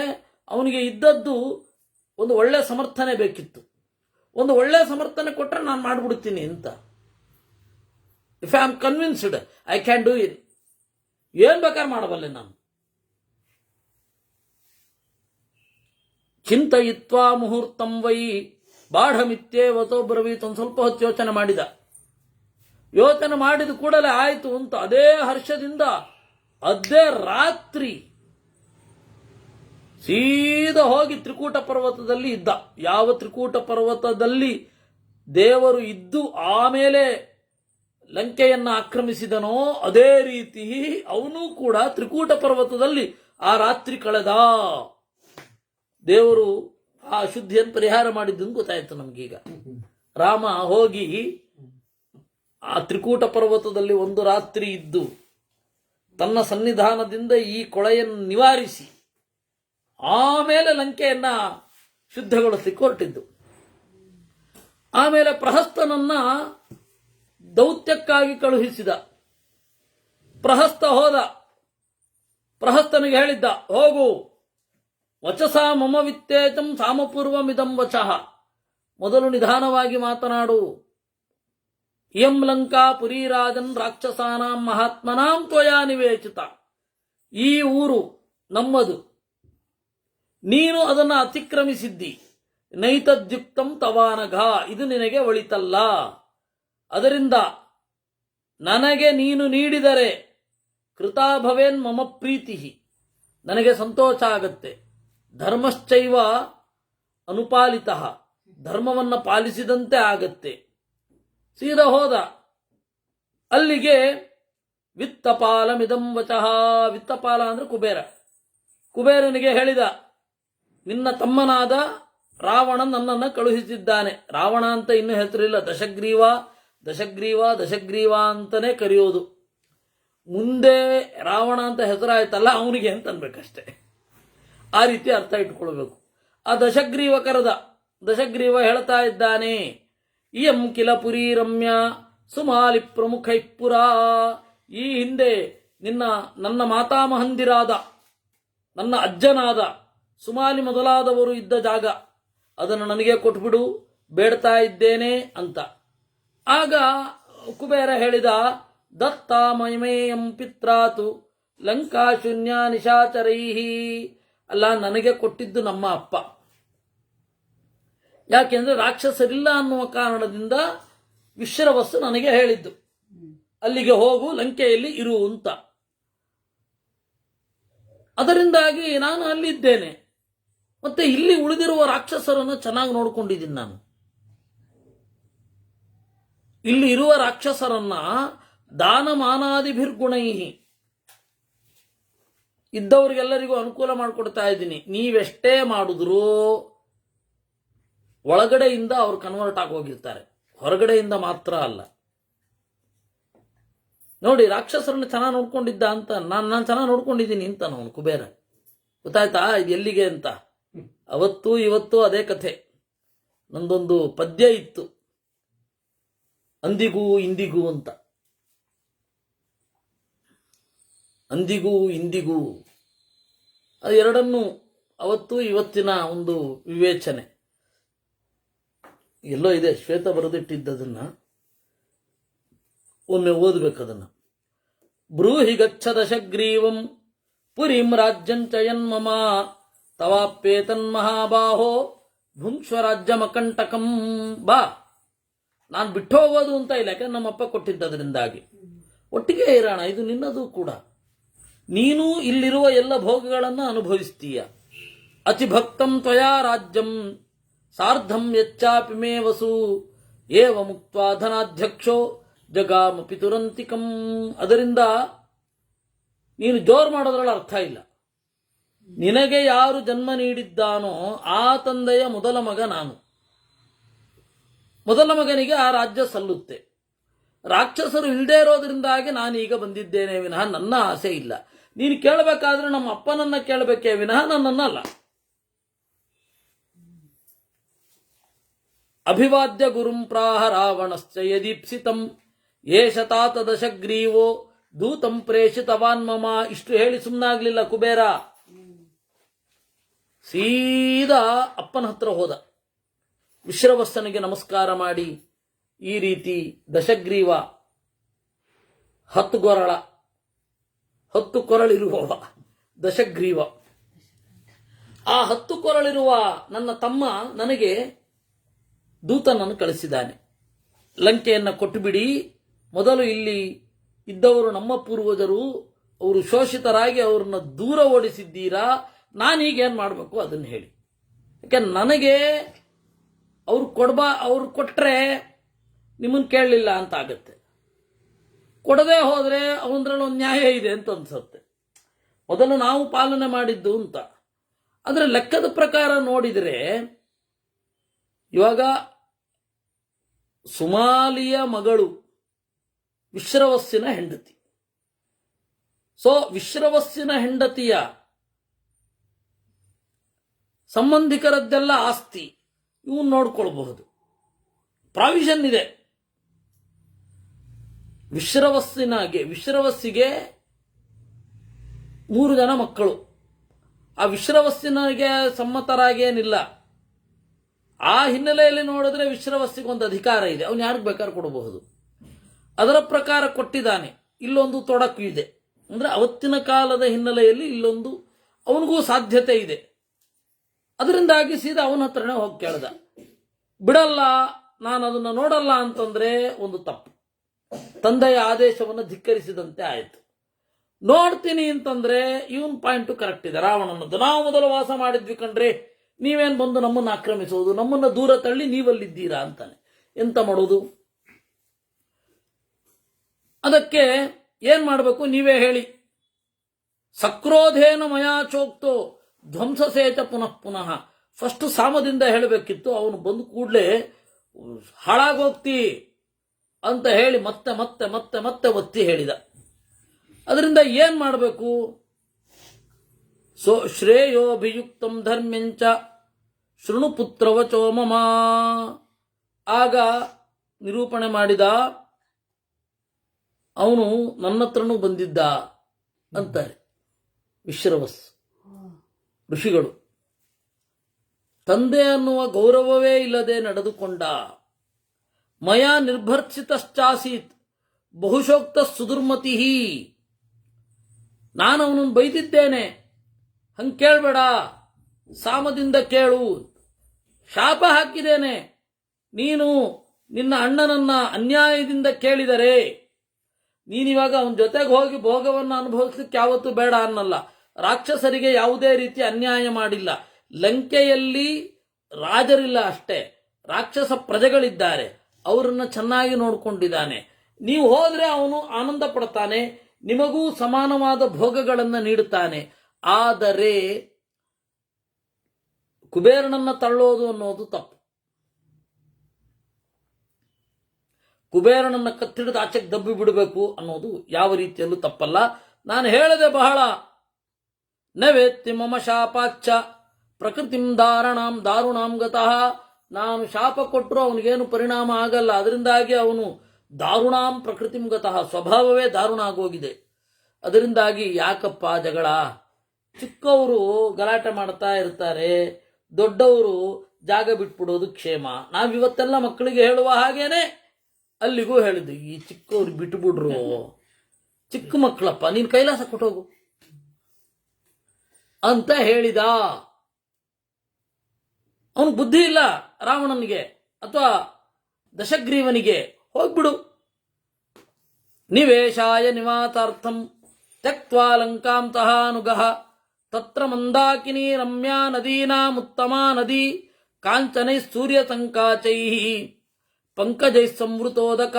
ಅವನಿಗೆ ಇದ್ದದ್ದು ಒಂದು ಒಳ್ಳೆ ಸಮರ್ಥನೆ ಬೇಕಿತ್ತು. ಒಂದು ಒಳ್ಳೆ ಸಮರ್ಥನೆ ಕೊಟ್ಟರೆ ನಾನು ಮಾಡ್ಬಿಡ್ತೀನಿ ಅಂತ. If I am convinced I can do it, ಏನ್ ಬೇಕಾದ್ರೆ ಮಾಡಬಲ್ಲೆ ನಾನು. ಚಿಂತಯಿತ್ವಾ ಮುಹೂರ್ತಂ ವೈ ಬಾಢಮಿತ್ಯೇವತೋ ಬ್ರವೀತ್. ಒಂದು ಸ್ವಲ್ಪ ಹೊತ್ತು ಯೋಚನೆ ಮಾಡಿದ. ಯೋಚನೆ ಮಾಡಿದ ಕೂಡಲೇ ಆಯಿತು ಅಂತ ಅದೇ ಹರ್ಷದಿಂದ ಅದೇ ರಾತ್ರಿ ಸೀದಾ ಹೋಗಿ ತ್ರಿಕೂಟ ಪರ್ವತದಲ್ಲಿ ಇದ್ದ. ಯಾವ ತ್ರಿಕೂಟ ಪರ್ವತದಲ್ಲಿ ದೇವರು ಇದ್ದು ಆಮೇಲೆ ಲಂಕೆಯನ್ನ ಆಕ್ರಮಿಸಿದನೋ ಅದೇ ರೀತಿ ಅವನು ಕೂಡ ತ್ರಿಕೂಟ ಪರ್ವತದಲ್ಲಿ ಆ ರಾತ್ರಿ ಕಳೆದ. ದೇವರು ಆ ಅಶುದ್ಧಿಯನ್ನು ಪರಿಹಾರ ಮಾಡಿದ್ದು ಗೊತ್ತಾಯ್ತು ನಮಗೀಗ. ರಾಮ ಹೋಗಿ ಆ ತ್ರಿಕೂಟ ಪರ್ವತದಲ್ಲಿ ಒಂದು ರಾತ್ರಿ ಇದ್ದು ತನ್ನ ಸನ್ನಿಧಾನದಿಂದ ಈ ಕೊಳೆಯನ್ನು ನಿವಾರಿಸಿ ಆಮೇಲೆ ಲಂಕೆಯನ್ನ ಶುದ್ಧಗೊಳಿಸಲಿಕ್ಕೆ ಹೊರಟಿದ್ದು. ಆಮೇಲೆ ಪ್ರಹಸ್ತನನ್ನ ದೌತ್ಯಕ್ಕಾಗಿ ಕಳುಹಿಸಿದ. ಪ್ರಹಸ್ತ ಹೋದ. ಪ್ರಹಸ್ತನಿಗೆ ಹೇಳಿದ್ದ, ಹೋಗು ವಚಸ ಮಮ ವಿತ್ತೇಜಂ ಸಾಮಪೂರ್ವಮಿದಂ ವಚಃ. ಮೊದಲು ನಿಧಾನವಾಗಿ ಮಾತನಾಡು. ಇಯಂ ಲಂಕಾ ಪುರೀರಾಜನ್ ರಾಕ್ಷಸಾನಾಂ ಮಹಾತ್ಮನಾಂ ತ್ವಯಾ ನಿವೇಚಿತ. ಈ ಊರು ನಮ್ಮದು, ನೀನು ಅದನ್ನು ಅತಿಕ್ರಮಿಸಿದ್ದಿ. ನೈತದ್ಯುಕ್ತಂ ತವಾನಘ. ಇದು ನಿನಗೆ ಒಳಿತಲ್ಲ. ಅದರಿಂದ ನನಗೆ ನೀನು ನೀಡಿದರೆ ಕೃತಾ ಭವೇನ್ ಮಮ ಪ್ರೀತಿ, ನನಗೆ ಸಂತೋಷ ಆಗತ್ತೆ. ಧರ್ಮಶ್ಚೈವ ಅನುಪಾಲಿತ, ಧರ್ಮವನ್ನು ಪಾಲಿಸಿದಂತೆ ಆಗತ್ತೆ. ಸೀದಾ ಹೋದ. ಅಲ್ಲಿಗೆ ವಿತ್ತಪಾಲಮಿದಂ ವಚಃ. ವಿತ್ತಪಾಲ ಅಂದ್ರೆ ಕುಬೇರ. ಕುಬೇರನಿಗೆ ಹೇಳಿದ, ನಿನ್ನ ತಮ್ಮನಾದ ರಾವಣ ನನ್ನನ್ನು ಕಳುಹಿಸಿದ್ದಾನೆ. ರಾವಣ ಅಂತ ಇನ್ನೂ ಹೆಸರಿಲ್ಲ, ದಶಗ್ರೀವ ದಶಗ್ರೀವ ದಶಗ್ರೀವ ಅಂತಾನೆ ಕರೆಯೋದು. ಮುಂದೆ ರಾವಣ ಅಂತ ಹೆಸರಾಯ್ತಲ್ಲ ಅವನಿಗೆ ಅಂತ ಅನ್ಬೇಕಷ್ಟೆ. ಆ ರೀತಿ ಅರ್ಥ ಇಟ್ಕೊಳ್ಬೇಕು. ಆ ದಶಗ್ರೀವ ಕರೆದ. ದಶಗ್ರೀವ ಹೇಳ್ತಾ ಇದ್ದಾನೆ, ಇಯಂ ಕಿಲ ಪುರಿ ರಮ್ಯ ಸುಮಾಲಿ ಪ್ರಮುಖೈ ಪುರ. ಈ ಹಿಂದೆ ನನ್ನ ಮಾತಾಮಹಂದಿರಾದ ನನ್ನ ಅಜ್ಜನಾದ ಸುಮಾಲಿ ಮೊದಲಾದವರು ಇದ್ದ ಜಾಗ, ಅದನ್ನು ನನಗೆ ಕೊಟ್ಬಿಡು, ಬೇಡ್ತಾ ಇದ್ದೇನೆ ಅಂತ. ಆಗ ಕುಬೇರ ಹೇಳಿದ, ದತ್ತ ಮೈಮೇಯಂ ಪಿತ್ರಾತು ಲಂಕಾ ಶೂನ್ಯ ನಿಶಾಚರೈಹಿ. ಅಲ್ಲ, ನನಗೆ ಕೊಟ್ಟಿದ್ದು ನಮ್ಮ ಅಪ್ಪ. ಯಾಕೆಂದ್ರೆ ರಾಕ್ಷಸರಿಲ್ಲ ಅನ್ನುವ ಕಾರಣದಿಂದ ವಿಶ್ರವಸ್ಸು ನನಗೆ ಹೇಳಿದ್ದು, ಅಲ್ಲಿಗೆ ಹೋಗು, ಲಂಕೆಯಲ್ಲಿ ಇರು ಅಂತ. ಅದರಿಂದಾಗಿ ನಾನು ಅಲ್ಲಿದ್ದೇನೆ. ಮತ್ತೆ ಇಲ್ಲಿ ಉಳಿದಿರುವ ರಾಕ್ಷಸರನ್ನು ಚೆನ್ನಾಗಿ ನೋಡ್ಕೊಂಡಿದ್ದೀನಿ ನಾನು. ಇಲ್ಲಿ ಇರುವ ರಾಕ್ಷಸರನ್ನ ದಾನಮಾನಾದಿಭಿರ್ಗುಣೈ ಇದ್ದವರಿಗೆಲ್ಲರಿಗೂ ಅನುಕೂಲ ಮಾಡಿಕೊಡ್ತಾ ಇದ್ದೀನಿ. ನೀವೆಷ್ಟೇ ಮಾಡಿದ್ರು ಒಳಗಡೆಯಿಂದ ಅವರು ಕನ್ವರ್ಟ್ ಆಗೋಗಿರ್ತಾರೆ, ಹೊರಗಡೆಯಿಂದ ಮಾತ್ರ ಅಲ್ಲ. ನೋಡಿ, ರಾಕ್ಷಸರನ್ನು ಚೆನ್ನಾಗಿ ನೋಡ್ಕೊಂಡಿದ್ದ ಅಂತ ನಾನು ಚೆನ್ನಾಗಿ ನೋಡ್ಕೊಂಡಿದ್ದೀನಿ ಅಂತ ಅವನು ಕುಬೇರ. ಗೊತ್ತಾಯ್ತಾ ಇದು ಎಲ್ಲಿಗೆ ಅಂತ? ಅವತ್ತು ಇವತ್ತು ಅದೇ ಕಥೆ. ನಂದೊಂದು ಪದ್ಯ ಇತ್ತು, ಅಂದಿಗೂ ಇಂದಿಗೂ ಅಂತ. ಅಂದಿಗೂ ಇಂದಿಗೂ ಅದು ಎರಡನ್ನು ಅವತ್ತು ಇವತ್ತಿನ ಒಂದು ವಿವೇಚನೆ ಎಲ್ಲೋ ಇದೆ. ಶ್ವೇತ ಬರೆದಿಟ್ಟಿದ್ದದನ್ನ ಒಮ್ಮೆ ಓದಬೇಕದನ್ನ. ಬ್ರೂಹಿ ಗಚ್ಚ ದಶಗ್ರೀವಂ ಪುರಿಂ ರಾಜ್ಯಂಚಯನ್ ಮಮ ತವಾಪ್ಯೇತನ್ ಮಹಾಬಾಹೋ ಭುಂಕ್ಷ್ವರಾಜ್ಯಮಕಂಟಕಂ. ಬಾ, ನಾನು ಬಿಟ್ಟು ಹೋಗೋದು ಅಂತ ಇಲ್ಲ, ಯಾಕಂದ್ರೆ ನಮ್ಮಪ್ಪ ಕೊಟ್ಟಿದ್ದದರಿಂದಾಗಿ ಒಟ್ಟಿಗೆ ಇರೋಣ. ಇದು ನಿನ್ನದು ಕೂಡ. ನೀನು ಇಲ್ಲಿರುವ ಎಲ್ಲ ಭೋಗಗಳನ್ನು ಅನುಭವಿಸ್ತೀಯ. ಅತಿಭಕ್ತಂ ತ್ವಯಾ ರಾಜ್ಯಂ ಸಾರ್ಧಂ ಯಚ್ಚಾಪಿ ಮೇ ವಸು ಏವ ಮುಕ್ತ್ವಾ ಧನಾಧ್ಯಕ್ಷೋ ಜಗಾಮ ಪಿತುರಂತಿಕಂ. ಅದರಿಂದ ನೀನು ಜೋರು ಮಾಡೋದ್ರಲ್ಲಿ ಅರ್ಥ ಇಲ್ಲ. ನಿನಗೆ ಯಾರು ಜನ್ಮ ನೀಡಿದ್ದಾನೋ ಆ ತಂದೆಯ ಮೊದಲ ಮಗ ನಾನು. ಮೊದಲ ಮಗನಿಗೆ ಆ ರಾಜ್ಯ ಸಲ್ಲುತ್ತೆ. ರಾಕ್ಷಸರು ಇಲ್ಲದೆ ಇರೋದ್ರಿಂದಾಗಿ ನಾನೀಗ ಬಂದಿದ್ದೇನೆ ವಿನಃ ನನ್ನ ಆಸೆ ಇಲ್ಲ. ನೀನು ಕೇಳಬೇಕಾದ್ರೆ ನಮ್ಮ ಅಪ್ಪನನ್ನ ಕೇಳಬೇಕೇ ವಿನಃ ನನ್ನನ್ನಲ್ಲ. ಅಭಿವಾದ್ಯ ಗುರುಂ ಪ್ರಾಹ ರಾವಣಶ್ಚ ಯದೀಪ್ಸಿತಂ ಏಷ ತಾತ ದಶಗ್ರೀವೋ ದೂತಂ ಪ್ರೇಷಿತವಾನ್ ಮಮ. ಇಷ್ಟು ಹೇಳಿ ಸುಮ್ಮನಾಗ್ಲಿಲ್ಲ ಕುಬೇರ. ಸೀದಾ ಅಪ್ಪನ ಹತ್ರ ಹೋದ. ವಿಶ್ರವಸ್ತನಿಗೆ ನಮಸ್ಕಾರ ಮಾಡಿ ಈ ರೀತಿ ದಶಗ್ರೀವ 10 ಕೊರಳಿರುವವ ದಶಗ್ರೀವ, ಆ 10 ಕೊರಳಿರುವ ನನ್ನ ತಮ್ಮ ನನಗೆ ದೂತನನ್ನು ಕಳಿಸಿದ್ದಾನೆ. ಲಂಕೆಯನ್ನು ಕೊಟ್ಟುಬಿಡಿ. ಮೊದಲು ಇಲ್ಲಿ ಇದ್ದವರು ನಮ್ಮ ಪೂರ್ವಜರು, ಅವರು ಶೋಷಿತರಾಗಿ ಅವರನ್ನು ದೂರ ಓಡಿಸಿದ್ದೀರಾ. ನಾನೀಗೇನು ಮಾಡಬೇಕು ಅದನ್ನು ಹೇಳಿ. ಯಾಕೆ ನನಗೆ ಅವ್ರು ಕೊಟ್ಟರೆ ನಿಮ್ಮನ್ನು ಕೇಳಲಿಲ್ಲ ಅಂತ ಆಗತ್ತೆ. ಕೊಡದೆ ಹೋದರೆ ಅವನದ್ರಲ್ಲಿ ಒಂದು ನ್ಯಾಯ ಇದೆ ಅಂತ ಅನ್ಸುತ್ತೆ. ಮೊದಲು ನಾವು ಪಾಲನೆ ಮಾಡಿದ್ದು ಅಂತ. ಆದರೆ ಲೆಕ್ಕದ ಪ್ರಕಾರ ನೋಡಿದರೆ ಇವಾಗ ಸುಮಾಲಿಯ ಮಗಳು ವಿಶ್ರವಸ್ಸಿನ ಹೆಂಡತಿ. ಸೊ ವಿಶ್ರವಸ್ಸಿನ ಹೆಂಡತಿಯ ಸಂಬಂಧಿಕರದ್ದೆಲ್ಲ ಆಸ್ತಿ ಇವನು ನೋಡ್ಕೊಳ್ಬಹುದು. ಪ್ರಾವಿಷನ್ ಇದೆ. ವಿಶ್ರವಸ್ಸಿಗೆ 3 ಜನ ಮಕ್ಕಳು. ಆ ವಿಶ್ರವಸ್ಸಿನಿಗೆ ಸಮ್ಮತರಾಗೇನಿಲ್ಲ. ಆ ಹಿನ್ನೆಲೆಯಲ್ಲಿ ನೋಡಿದ್ರೆ ವಿಶ್ರವಸ್ಸಿಗೆ ಒಂದು ಅಧಿಕಾರ ಇದೆ. ಅವನು ಯಾರಿಗೆ ಬೇಕಾದ್ರೂ ಕೊಡಬಹುದು. ಅದರ ಪ್ರಕಾರ ಕೊಟ್ಟಿದ್ದಾನೆ. ಇಲ್ಲೊಂದು ತೊಡಕು ಇದೆ. ಅಂದ್ರೆ ಅವತ್ತಿನ ಕಾಲದ ಹಿನ್ನೆಲೆಯಲ್ಲಿ ಇಲ್ಲೊಂದು ಅವನಿಗೂ ಸಾಧ್ಯತೆ ಇದೆ. ಅದರಿಂದಾಗಿ ಸೀದಾ ಅವನ ಹತ್ರನೇ ಹೋಗಿ ಕೇಳ್ದ. ಬಿಡಲ್ಲ, ನಾನು ಅದನ್ನು ನೋಡಲ್ಲ ಅಂತಂದ್ರೆ ಒಂದು ತಪ್ಪು. ತಂದೆಯ ಆದೇಶವನ್ನು ಧಿಕ್ಕರಿಸಿದಂತೆ ಆಯಿತು. ನೋಡ್ತೀನಿ ಅಂತಂದ್ರೆ ಇವನ್ ಪಾಯಿಂಟು ಕರೆಕ್ಟ್ ಇದೆ. ರಾವಣನದ್ದು ನಾವು ಮೊದಲು ವಾಸ ಮಾಡಿದ್ವಿ ಕಣ್ರಿ, ನೀವೇನು ಬಂದು ನಮ್ಮನ್ನು ಆಕ್ರಮಿಸೋದು, ನಮ್ಮನ್ನು ದೂರ ತಳ್ಳಿ ನೀವಲ್ಲಿದ್ದೀರಾ ಅಂತಾನೆ. ಎಂತ ಮಾಡೋದು? ಅದಕ್ಕೆ ಏನ್ ಮಾಡಬೇಕು ನೀವೇ ಹೇಳಿ. ಸಕ್ರೋಧೇನ ಮಯಾ ಚೋಕ್ತೋ ಧ್ವಂಸಸೇಚ ಪುನಃ ಪುನಃ. ಫಸ್ಟ್ ಸಾಮದಿಂದ ಹೇಳಬೇಕಿತ್ತು. ಅವನು ಬಂದು ಕೂಡಲೇ ಹಾಳಾಗೋಗ್ತಿ ಅಂತ ಹೇಳಿ ಮತ್ತೆ ಮತ್ತೆ ಮತ್ತೆ ಮತ್ತೆ ಒತ್ತಿ ಹೇಳಿದ. ಅದರಿಂದ ಏನ್ ಮಾಡಬೇಕು? ಶ್ರೇಯೋಭಿಯುಕ್ತಂ ಧರ್ಮ್ಯಂಚ ಶೃಣು ಪುತ್ರವಚೋ ಮಮ. ಆಗ ನಿರೂಪಣೆ ಮಾಡಿದ. ಅವನು ನನ್ನ ಹತ್ರನೂ ಬಂದಿದ್ದ ಅಂತಾರೆ ವಿಶ್ರವಸ್ ಋಷಿಗಳು. ತಂದೆ ಅನ್ನುವ ಗೌರವವೇ ಇಲ್ಲದೆ ನಡೆದುಕೊಂಡ. ಮಯಾ ನಿರ್ಭರ್ಸಿತಶ್ಚಾಸೀತ್ ಬಹುಶೋಕ್ತ ಸುದುರ್ಮತಿ. ನಾನು ಅವನನ್ನು ಬೈದಿದ್ದೇನೆ, ಹಂಗೆ ಕೇಳಬೇಡ, ಸಾಮದಿಂದ ಕೇಳು. ಶಾಪ ಹಾಕಿದ್ದೇನೆ, ನೀನು ನಿನ್ನ ಅಣ್ಣನನ್ನ ಅನ್ಯಾಯದಿಂದ ಕೇಳಿದರೆ ನೀನಿವಾಗ ಅವನ ಜೊತೆಗೆ ಹೋಗಿ ಭೋಗವನ್ನು ಅನುಭವಿಸ್ಲಿಕ್ಕೆ ಯಾವತ್ತೂ ಬೇಡ ಅನ್ನಲ್ಲ. ರಾಕ್ಷಸರಿಗೆ ಯಾವುದೇ ರೀತಿ ಅನ್ಯಾಯ ಮಾಡಿಲ್ಲ. ಲಂಕೆಯಲ್ಲಿ ರಾಜರಿಲ್ಲ ಅಷ್ಟೇ, ರಾಕ್ಷಸ ಪ್ರಜೆಗಳಿದ್ದಾರೆ. ಅವರನ್ನ ಚೆನ್ನಾಗಿ ನೋಡಿಕೊಂಡಿದ್ದಾನೆ. ನೀವು ಹೋದ್ರೆ ಅವನು ಆನಂದ ಪಡ್ತಾನೆ, ನಿಮಗೂ ಸಮಾನವಾದ ಭೋಗಗಳನ್ನು ನೀಡುತ್ತಾನೆ. ಆದರೆ ಕುಬೇರನನ್ನ ತಳ್ಳೋದು ಅನ್ನೋದು ತಪ್ಪು. ಕುಬೇರನನ್ನ ಕತ್ತಿಡಿದು ಆಚೆಗೆ ದಬ್ಬಿ ಬಿಡಬೇಕು ಅನ್ನೋದು ಯಾವ ರೀತಿಯಲ್ಲೂ ತಪ್ಪಲ್ಲ. ನಾನು ಹೇಳದೆ ಬಹಳ. ನವೇತ್ತಿ ಮಮ ಶಾಪಾಚ್ಚ ಪ್ರಕೃತಿಂ ದಾರುಣಾಂ ಗತಃ. ನಾನು ಶಾಪ ಕೊಟ್ಟರು ಅವನಿಗೇನು ಪರಿಣಾಮ ಆಗಲ್ಲ. ಅದರಿಂದಾಗಿ ಅವನು ದಾರುಣಾಂ ಪ್ರಕೃತಿಂ ಗತಃ, ಸ್ವಭಾವವೇ ದಾರುಣ ಆಗೋಗಿದೆ. ಅದರಿಂದಾಗಿ ಯಾಕಪ್ಪ ಜಗಳ? ಚಿಕ್ಕವರು ಗಲಾಟೆ ಮಾಡ್ತಾ ಇರ್ತಾರೆ, ದೊಡ್ಡವರು ಜಾಗ ಬಿಟ್ಬಿಡೋದು ಕ್ಷೇಮ. ನಾವಿವತ್ತೆಲ್ಲ ಮಕ್ಕಳಿಗೆ ಹೇಳುವ ಹಾಗೇನೆ ಅಲ್ಲಿಗೂ ಹೇಳಿದ್ದು, ಈ ಚಿಕ್ಕವ್ರು ಬಿಟ್ಬಿಡ್ರು, ಚಿಕ್ಕ ಮಕ್ಕಳಪ್ಪ, ನೀನು ಕೈಲಾಸ ಕೊಟ್ಟೋಗು ಅಂತ ಹೇಳಿದ. ಅವನು ಬುದ್ಧಿ ಇಲ್ಲ ರಾವಣನಿಗೆ ಅಥವಾ ದಶಗ್ರೀವನಿಗೆ. ಹೋಗ್ಬಿಡು. ನಿವೇಶಾಯ ನಿವಾತಾರ್ಥಂ ತ್ಯಕ್ತ್ವಾ ಲಂಕಾಂ ತಹಾನುಗಃ ತತ್ರ ಮಂದಾಕಿನಿ ರಮ್ಯಾ ನದೀನಾಮುತ್ತಮಾ ನದಿ ಕಾಂಚನೈ ಸೂರ್ಯ ಸಂಕಾಚೈ ಪಂಕಜೈ ಸಂವೃತೋದಕ.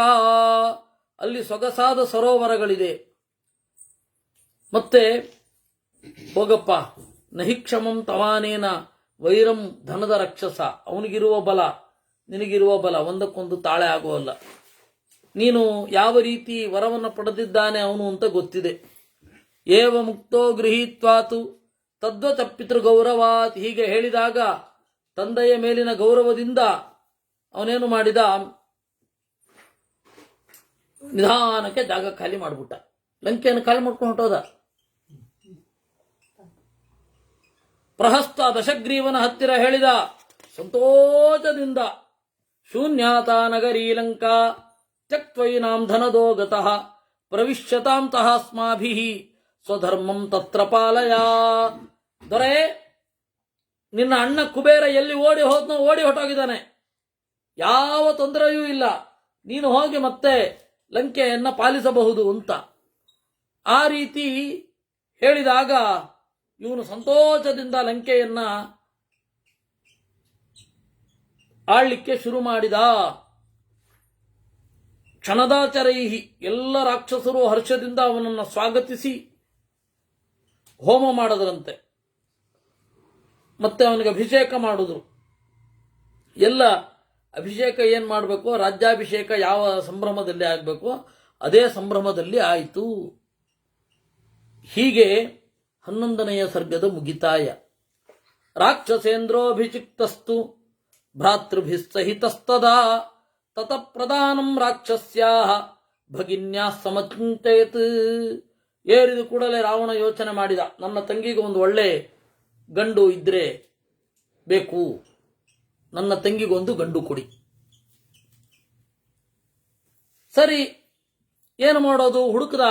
ಅಲ್ಲಿ ಸೊಗಸಾದ ಸರೋವರಗಳಿದೆ. ಮತ್ತೆ ಹೋಗಪ್ಪ, ನಹಿಕ್ಷಮಂ ತವಾನೇನ ವೈರಂ ಧನದ ರಕ್ಷಸ, ಅವನಿಗಿರುವ ಬಲ ನಿನಗಿರುವ ಬಲ ಒಂದಕ್ಕೊಂದು ತಾಳೆ ಆಗುವಲ್ಲ. ನೀನು ಯಾವ ರೀತಿ ವರವನ್ನು ಪಡೆದಿದ್ದಾನೆ ಅವನು ಅಂತ ಗೊತ್ತಿದೆ. ಏವ ಮುಕ್ತೋ ಗೃಹೀತ್ವಾತು ತದ್ವತ ಗೌರವಾತ್, ಹೀಗೆ ಹೇಳಿದಾಗ ತಂದೆಯ ಮೇಲಿನ ಗೌರವದಿಂದ ಅವನೇನು ಮಾಡಿದ, ನಿಧಾನಕ್ಕೆ ಜಾಗ ಖಾಲಿ ಮಾಡಿಬಿಟ್ಟ, ಲಂಕೆಯನ್ನು ಖಾಲಿ ಮಾಡ್ಕೊಂಡು ಹೊಟ್ಟೋದ. ಪ್ರಹಸ್ತ ದಶಗ್ರೀವನ ಹತ್ತಿರ ಹೇಳಿದ ಸಂತೋಷದಿಂದ, ಶೂನ್ಯಾತಾ ನಗರೀ ಲಂಕಾ ತ್ಯಕ್ತ್ವೈನಾಂ ಧನದೋ ಗತಃ ಪ್ರವಿಶ್ಯತಾಂ ತಹಾಸ್ಮಾಭಿಃ ಸ್ವಧರ್ಮಂ ತತ್ರ ಪಾಲಯ. ದೊರೆ, ನಿನ್ನ ಅಣ್ಣ ಕುಬೇರ ಎಲ್ಲಿ ಓಡಿ ಹೋದ್ನೋ ಓಡಿ ಹೊಟ್ಟೋಗಿದ್ದಾನೆ, ಯಾವ ತೊಂದರೆಯೂ ಇಲ್ಲ, ನೀನು ಹೋಗಿ ಮತ್ತೆ ಲಂಕೆಯನ್ನ ಪಾಲಿಸಬಹುದು ಅಂತ ಆ ರೀತಿ ಹೇಳಿದಾಗ ಇವನು ಸಂತೋಷದಿಂದ ಲಂಕೆಯನ್ನ ಆಳ್ಲಿಕ್ಕೆ ಶುರು ಮಾಡಿದ. ಕ್ಷಣದಾಚರೈಹಿ, ಎಲ್ಲ ರಾಕ್ಷಸರು ಹರ್ಷದಿಂದ ಅವನನ್ನು ಸ್ವಾಗತಿಸಿ ಹೋಮ ಮಾಡದ್ರಂತೆ, ಮತ್ತೆ ಅವನಿಗೆ ಅಭಿಷೇಕ ಮಾಡಿದ್ರು. ಎಲ್ಲ ಅಭಿಷೇಕ ಏನ್ ಮಾಡಬೇಕು, ರಾಜ್ಯಾಭಿಷೇಕ ಯಾವ ಸಂಭ್ರಮದಲ್ಲಿ ಆಗಬೇಕು ಅದೇ ಸಂಭ್ರಮದಲ್ಲಿ ಆಯಿತು. ಹೀಗೆ 11ನೆಯ ಸರ್ಗದ ಮುಗಿತಾಯ. ರಾಕ್ಷಸೇಂದ್ರೋಭಿಚಿಕ್ತಸ್ತು ಭ್ರಾತೃಭಿಸ್ಸಹಿತಸ್ತದಾ ತತ ಪ್ರಧಾನಂ ರಾಕ್ಷಸ್ಯಾಹ ಭಗಿನ್ಯಾ ಸಮಚಿಂತಯತ್. ಏರಿದ ಕೂಡಲೇ ರಾವಣ ಯೋಚನೆ ಮಾಡಿದ, ನನ್ನ ತಂಗಿಗೆ ಒಂದು ಒಳ್ಳೆ ಗಂಡು ಇದ್ರೆ ಬೇಕು, ನನ್ನ ತಂಗಿಗೊಂದು ಗಂಡು ಕೊಡಿ. ಸರಿ, ಏನು ಮಾಡೋದು, ಹುಡುಕದ.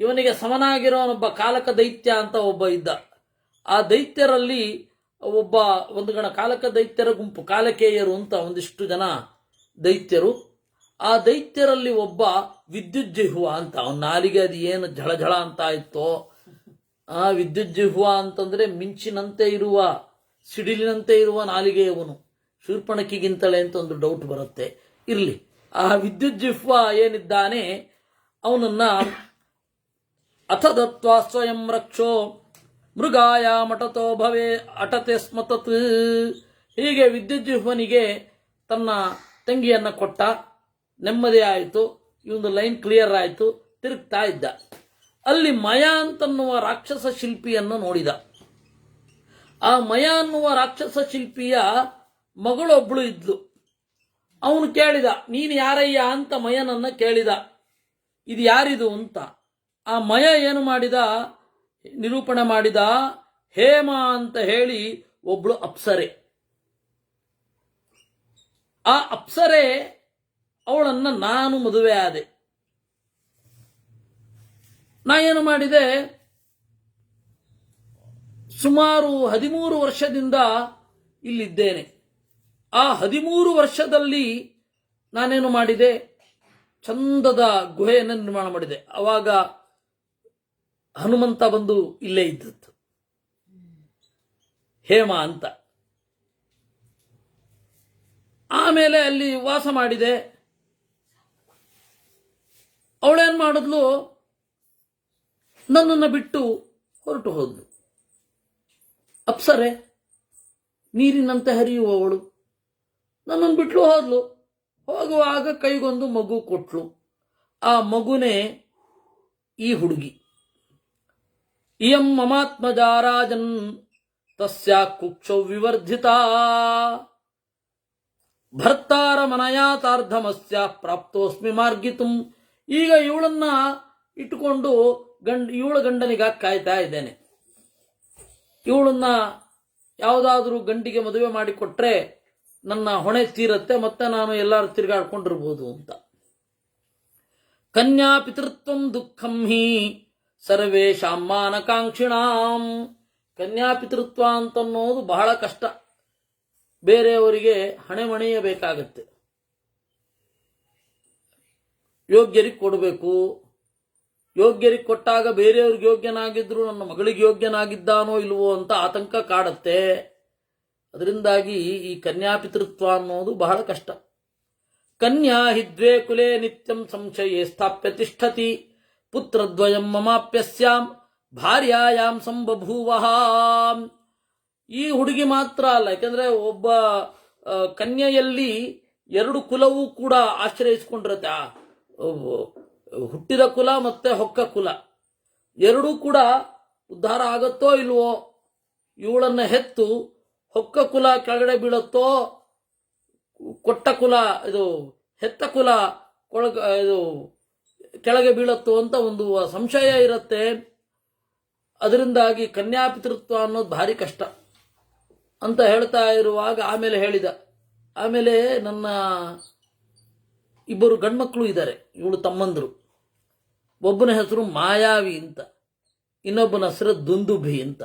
ಇವನಿಗೆ ಸಮನಾಗಿರೋನೊಬ್ಬ ಕಾಲಕ ದೈತ್ಯ ಅಂತ ಒಬ್ಬ ಇದ್ದ. ಆ ದೈತ್ಯರಲ್ಲಿ ಒಂದು ಗಣ ಕಾಲಕ ದೈತ್ಯರ ಗುಂಪು, ಕಾಲಕೇಯರು ಅಂತ ಒಂದಿಷ್ಟು ಜನ ದೈತ್ಯರು. ಆ ದೈತ್ಯರಲ್ಲಿ ಒಬ್ಬ ವಿದ್ಯುಜ್ಜಿಹ್ವ ಅಂತ, ಅವನ ನಾಲಿಗೆ ಅದು ಏನು ಝಳಝಳ ಅಂತ ಇತ್ತೋ. ಆ ವಿದ್ಯುಜ್ಜಿಹ್ವ ಅಂತಂದ್ರೆ ಮಿಂಚಿನಂತೆ ಇರುವ, ಸಿಡಿಲಿನಂತೆ ಇರುವ ನಾಲಿಗೆಯವನು. ಶೂರ್ಪಣಕಿಗಿಂತಲೇ ಅಂತ ಒಂದು ಡೌಟ್ ಬರುತ್ತೆ, ಇರ್ಲಿ. ಆ ವಿದ್ಯುಜ್ಜಿಹ್ವ ಏನಿದ್ದಾನೆ ಅವನನ್ನ ಅಥ ದತ್ವಾ ಸ್ವಯಂ ರಕ್ಷೋ ಮೃಗಾಯ ಮಠತೋ ಭವೇ ಅಟತೆ ಸ್ಮತತ್. ಹೀಗೆ ವಿದ್ಯುಜ್ಜಿಹ್ವನಿಗೆ ತನ್ನ ತಂಗಿಯನ್ನ ಕೊಟ್ಟ, ನೆಮ್ಮದಿ ಆಯಿತು, ಇವೊಂದು ಲೈನ್ ಕ್ಲಿಯರ್ ಆಯಿತು, ತಿರುಗ್ತಾ ಇದ್ದ. ಅಲ್ಲಿ ಮಯ ಅಂತನ್ನುವ ರಾಕ್ಷಸ ಶಿಲ್ಪಿಯನ್ನು ನೋಡಿದ. ಆ ಮಯ ಅನ್ನುವ ರಾಕ್ಷಸ ಶಿಲ್ಪಿಯ ಮಗಳೊಬ್ಳು ಇದ್ಲು. ಅವನು ಕೇಳಿದ, ನೀನು ಯಾರಯ್ಯ ಅಂತ ಮಯನನ್ನ ಕೇಳಿದ, ಇದು ಯಾರಿದು ಅಂತ. ಆ ಮಯ ಏನು ಮಾಡಿದ, ನಿರೂಪಣೆ ಮಾಡಿದ, ಹೇಮ ಅಂತ ಹೇಳಿ ಒಬ್ಳು ಅಪ್ಸರೆ. ಆ ಅಪ್ಸರೆ ಅವಳನ್ನ ನಾನು ಮದುವೆ ಆದೆ. ನಾ ಏನು ಮಾಡಿದೆ, ಸುಮಾರು 13 ವರ್ಷದಿಂದ ಇಲ್ಲಿದ್ದೇನೆ. ಆ 13 ವರ್ಷದಲ್ಲಿ ನಾನೇನು ಮಾಡಿದೆ, ಚಂದದ ಗುಹೆಯನ್ನು ನಿರ್ಮಾಣ ಮಾಡಿದೆ. ಅವಾಗ ಹನುಮಂತ ಬಂದು ಇಲ್ಲೇ ಇದ್ದದ್ದು, ಹೇಮ ಅಂತ. ಆಮೇಲೆ ಅಲ್ಲಿ ವಾಸ ಮಾಡಿದೆ. ಅವಳೇನ್ ಮಾಡಿದ್ಲು, ನನ್ನನ್ನು ಬಿಟ್ಟು ಹೊರಟು ಹೋದ್ಲು. ಅಪ್ಸರೆ, ನೀರಿನಂತೆ ಹರಿಯುವವಳು, ನನ್ನನ್ನು ಬಿಟ್ಟು ಹೋದ್ಲು. ಹೋಗುವಾಗ ಕೈಗೊಂದು ಮಗು ಕೊಟ್ಲು. ಆ ಮಗುನೇ ಈ ಹುಡುಗಿ. ಇಯಂ ಮಮಾತ್ಮಜಾ ರಾಜನ್ ತಸ್ಯಾ ಕುಕ್ಷೌ ವಿವರ್ಧಿತಾ ಭರ್ತಾರ ಮನಯಾತಾರ್ಧಮಸ್ಯ ಪ್ರಾಪ್ತೋಸ್ಮಿ ಮಾರ್ಗಿತುಂ. ಈಗ ಇವಳನ್ನ ಇಟ್ಟುಕೊಂಡು ಇವಳ ಗಂಡನಿಗಾಗಿ ಕಾಯ್ತಾ ಇದ್ದೇನೆ. ಇವಳನ್ನ ಯಾವುದಾದ್ರೂ ಗಂಡಿಗೆ ಮದುವೆ ಮಾಡಿಕೊಟ್ರೆ ನನ್ನ ಹೊಣೆ ತೀರತ್ತೆ, ಮತ್ತೆ ನಾನು ಎಲ್ಲರೂ ತಿರುಗಾಡ್ಕೊಂಡಿರ್ಬೋದು ಅಂತ. ಕನ್ಯಾ ಪಿತೃತ್ವಂ ದುಃಖಂ ಹಿ ಸರ್ವೇಷಾಂ ಮಾನಕಾಂಕ್ಷಿಣಾಂ. ಕನ್ಯಾ ಪಿತೃತ್ವ ಅಂತನ್ನೋದು ಬಹಳ ಕಷ್ಟ, ಬೇರೆಯವರಿಗೆ ಹಣೆ ಮಣಿಯಬೇಕಾಗತ್ತೆ. ಯೋಗ್ಯರಿಗೆ ಕೊಡಬೇಕು. ಯೋಗ್ಯರಿಗೆ ಕೊಟ್ಟಾಗ ಬೇರೆಯವ್ರಿಗೆ ಯೋಗ್ಯನಾಗಿದ್ರು ನನ್ನ ಮಗಳಿಗೆ ಯೋಗ್ಯನಾಗಿದ್ದಾನೋ ಇಲ್ವೋ ಅಂತ ಆತಂಕ ಕಾಡತ್ತೆ. ಅದರಿಂದಾಗಿ ಈ ಕನ್ಯಾಪಿತೃತ್ವ ಅನ್ನೋದು ಬಹಳ ಕಷ್ಟ. ಕನ್ಯಾ ಹಿ ದ್ವೇ ಕುಲೇ ನಿತ್ಯಂ ಸಂಶಯೇ ಸ್ಥಾಪ್ಯ ತಿಷ್ಠತಿ ಪುತ್ರದ್ವಯಂ ಮಮಾಪ್ಯಸ್ಯಾಂ ಭಾರ್ಯಾಯಾಂ ಸಂಬಭೂವಃ. ಈ ಹುಡುಗಿ ಮಾತ್ರ ಅಲ್ಲ, ಯಾಕಂದ್ರೆ ಒಬ್ಬ ಕನ್ಯೆಯಲ್ಲಿ ಎರಡು ಕುಲವೂ ಕೂಡ ಆಶ್ರಯಿಸಿಕೊಂಡಿರುತ್ತೆ. ಹುಟ್ಟಿದ ಕುಲ ಮತ್ತೆ ಹೊಕ್ಕ ಕುಲ ಎರಡೂ ಕೂಡ ಉದ್ಧಾರ ಆಗತ್ತೋ ಇಲ್ವೋ, ಇವಳನ್ನ ಹೆತ್ತು ಹೊಕ್ಕ ಕುಲ ಕೆಳಗಡೆ ಬೀಳತ್ತೋ, ಕೊಟ್ಟ ಕುಲ ಇದು ಹೆತ್ತ ಕುಲ ಇದು ಕೆಳಗೆ ಬೀಳತ್ತೋ ಅಂತ ಒಂದು ಸಂಶಯ ಇರುತ್ತೆ. ಅದರಿಂದಾಗಿ ಕನ್ಯಾಪಿತೃತ್ವ ಅನ್ನೋದು ಭಾರಿ ಕಷ್ಟ ಅಂತ ಹೇಳ್ತಾ ಇರುವಾಗ ಆಮೇಲೆ ಹೇಳಿದ, ಆಮೇಲೆ ನನ್ನ ಇಬ್ಬರು ಗಂಡ್ಮಕ್ಳು ಇದ್ದಾರೆ, ಇವಳು ತಮ್ಮಂದರು. ಒಬ್ಬನ ಹೆಸರು ಮಾಯಾವಿ ಅಂತ, ಇನ್ನೊಬ್ಬನ ಹೆಸರು ದುಂದುಭಿ ಅಂತ.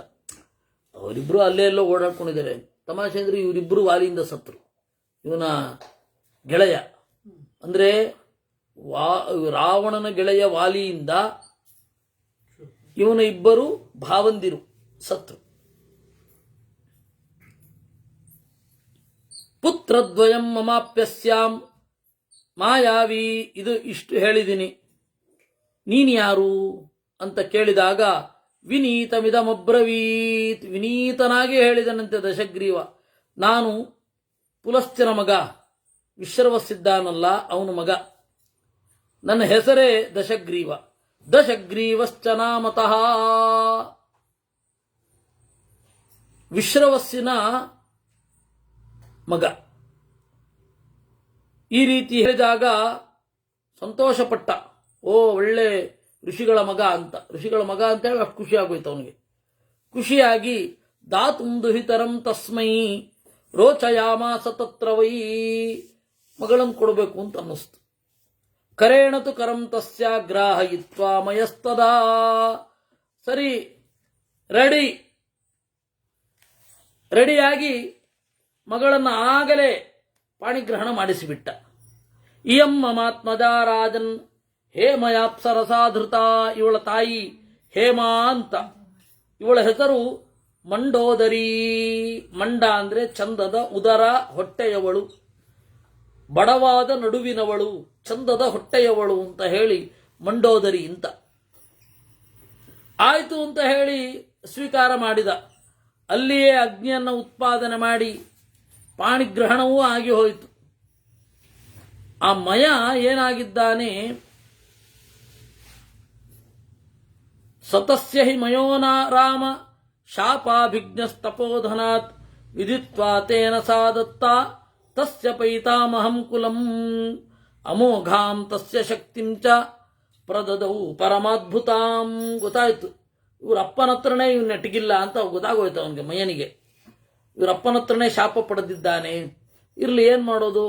ಅವರಿಬ್ರು ಅಲ್ಲೇ ಎಲ್ಲೋ ಓಡಾಡ್ಕೊಂಡಿದ್ದಾರೆ. ತಮಾಷೆ ಅಂದ್ರೆ ಇವರಿಬ್ರು ವಾಲಿಯಿಂದ ಸತ್ರು. ಇವನ ಗೆಳೆಯ ಅಂದ್ರೆ ರಾವಣನ ಗೆಳೆಯ ವಾಲಿಯಿಂದ ಇವನ ಇಬ್ಬರು ಭಾವಂದಿರು ಸತ್ರು. ಪುತ್ರದ್ವಯಂ ಮಮಾಪ್ಯಸ್ಯಾಂ ಮಾಯಾವಿ. ಇದು ಇಷ್ಟು ಹೇಳಿದ್ದೀನಿ. ನೀನು ಯಾರು ಅಂತ ಕೇಳಿದಾಗ ವಿನೀತಮಿದಮಬ್ರವೀತ್, ವಿನೀತನಾಗಿ ಹೇಳಿದನಂತೆ ದಶಗ್ರೀವ, ನಾನು ಪುಲಸ್ತ್ಯನ ಮಗ, ವಿಶ್ರವಸ್ಸಿದ್ದಾನಲ್ಲ ಅವನ ಮಗ, ನನ್ನ ಹೆಸರೇ ದಶಗ್ರೀವ. ದಶಗ್ರೀವಶ್ಚ ನಾಮತಃ, ವಿಶ್ರವಸ್ಸಿನ ಮಗ. ಈ ರೀತಿ ಹೇಳಿದಾಗ ಸಂತೋಷಪಟ್ಟ. ಓ, ಒಳ್ಳೆ ಋಷಿಗಳ ಮಗ ಅಂತ. ಋಷಿಗಳ ಮಗ ಅಂತ ಹೇಳಿ ಅಷ್ಟು ಖುಷಿ ಆಗೋಯ್ತು ಅವನಿಗೆ. ಖುಷಿಯಾಗಿ ದಾತುಂ ದುಹಿತರಂ ತಸ್ಮೈ ರೋಚಯಾಮಾಸ ತತ್ರ ವೈ, ಮಗಳನ್ನು ಕೊಡಬೇಕು ಅಂತ ಅನ್ನಿಸ್ತು. ಕರೇಣತು ಕರಂ ತಸ್ಯ ಗ್ರಾಹಯಿತ್ವಾ ಮಯಸ್ತದಾ. ಸರಿ, ರೆಡಿಯಾಗಿ ಮಗಳನ್ನು ಆಗಲೇ ಪಾಣಿಗ್ರಹಣ ಮಾಡಿಸಿಬಿಟ್ಟ. ಇಯಂ ಮಮಾತ್ಮಜ ರಾಜನ್ ಹೇಮಯಾಪ್ಸರಸಾಧೃತ. ಇವಳ ತಾಯಿ ಹೇಮಾ ಅಂತ. ಇವಳ ಹೆಸರು ಮಂಡೋದರಿ. ಮಂಡ ಅಂದ್ರೆ ಚಂದದ ಉದರ, ಹೊಟ್ಟೆಯವಳು, ಬಡವಾದ ನಡುವಿನವಳು, ಚಂದದ ಹೊಟ್ಟೆಯವಳು ಅಂತ ಹೇಳಿ ಮಂಡೋದರಿ ಅಂತ. ಆಯ್ತು ಅಂತ ಹೇಳಿ ಸ್ವೀಕಾರ ಮಾಡಿದ. ಅಲ್ಲಿಯೇ ಅಗ್ನಿಯನ್ನು ಉತ್ಪಾದನೆ ಮಾಡಿ ಪಾಣಿಗ್ರಹಣವೂ ಆಗಿ ಹೋಯಿತು. ಆ ಮಯ ಏನಾಗಿದ್ದಾನೆ, ಸತಸ್ಯ ಹಿ ಮಯೋನ ರಾಮ ಶಾಪಾಭಿಜ್ಞಸ್ತಪೋಧನಾತ್ ವಿದಿತ್ವಾ ತೇನ ಸಾದತ್ತ ತಸ್ಯ ಪೈತಾಮಹಂ ಕುಲಂ ಅಮೋಘಾಂ ತಸ್ಯ ಶಕ್ತಿಂ ಚ ಪ್ರದದೌ ಪರಮಾದ್ಭುತಾಂ. ಗೊತ್ತಾಯ್ತು, ಇವ್ರ ಅಪ್ಪನ ಹತ್ರನೇ ಇವ್ ನೆಟ್ಗಿಲ್ಲ ಅಂತ ಗೊತ್ತಾಗೋಯ್ತು ಅವನಿಗೆ, ಮಯನಿಗೆ. ಇವ್ರ ಅಪ್ಪನ ಹತ್ರನೇ ಶಾಪ ಪಡೆದಿದ್ದಾನೆ, ಇರ್ಲಿ ಏನ್ ಮಾಡೋದು,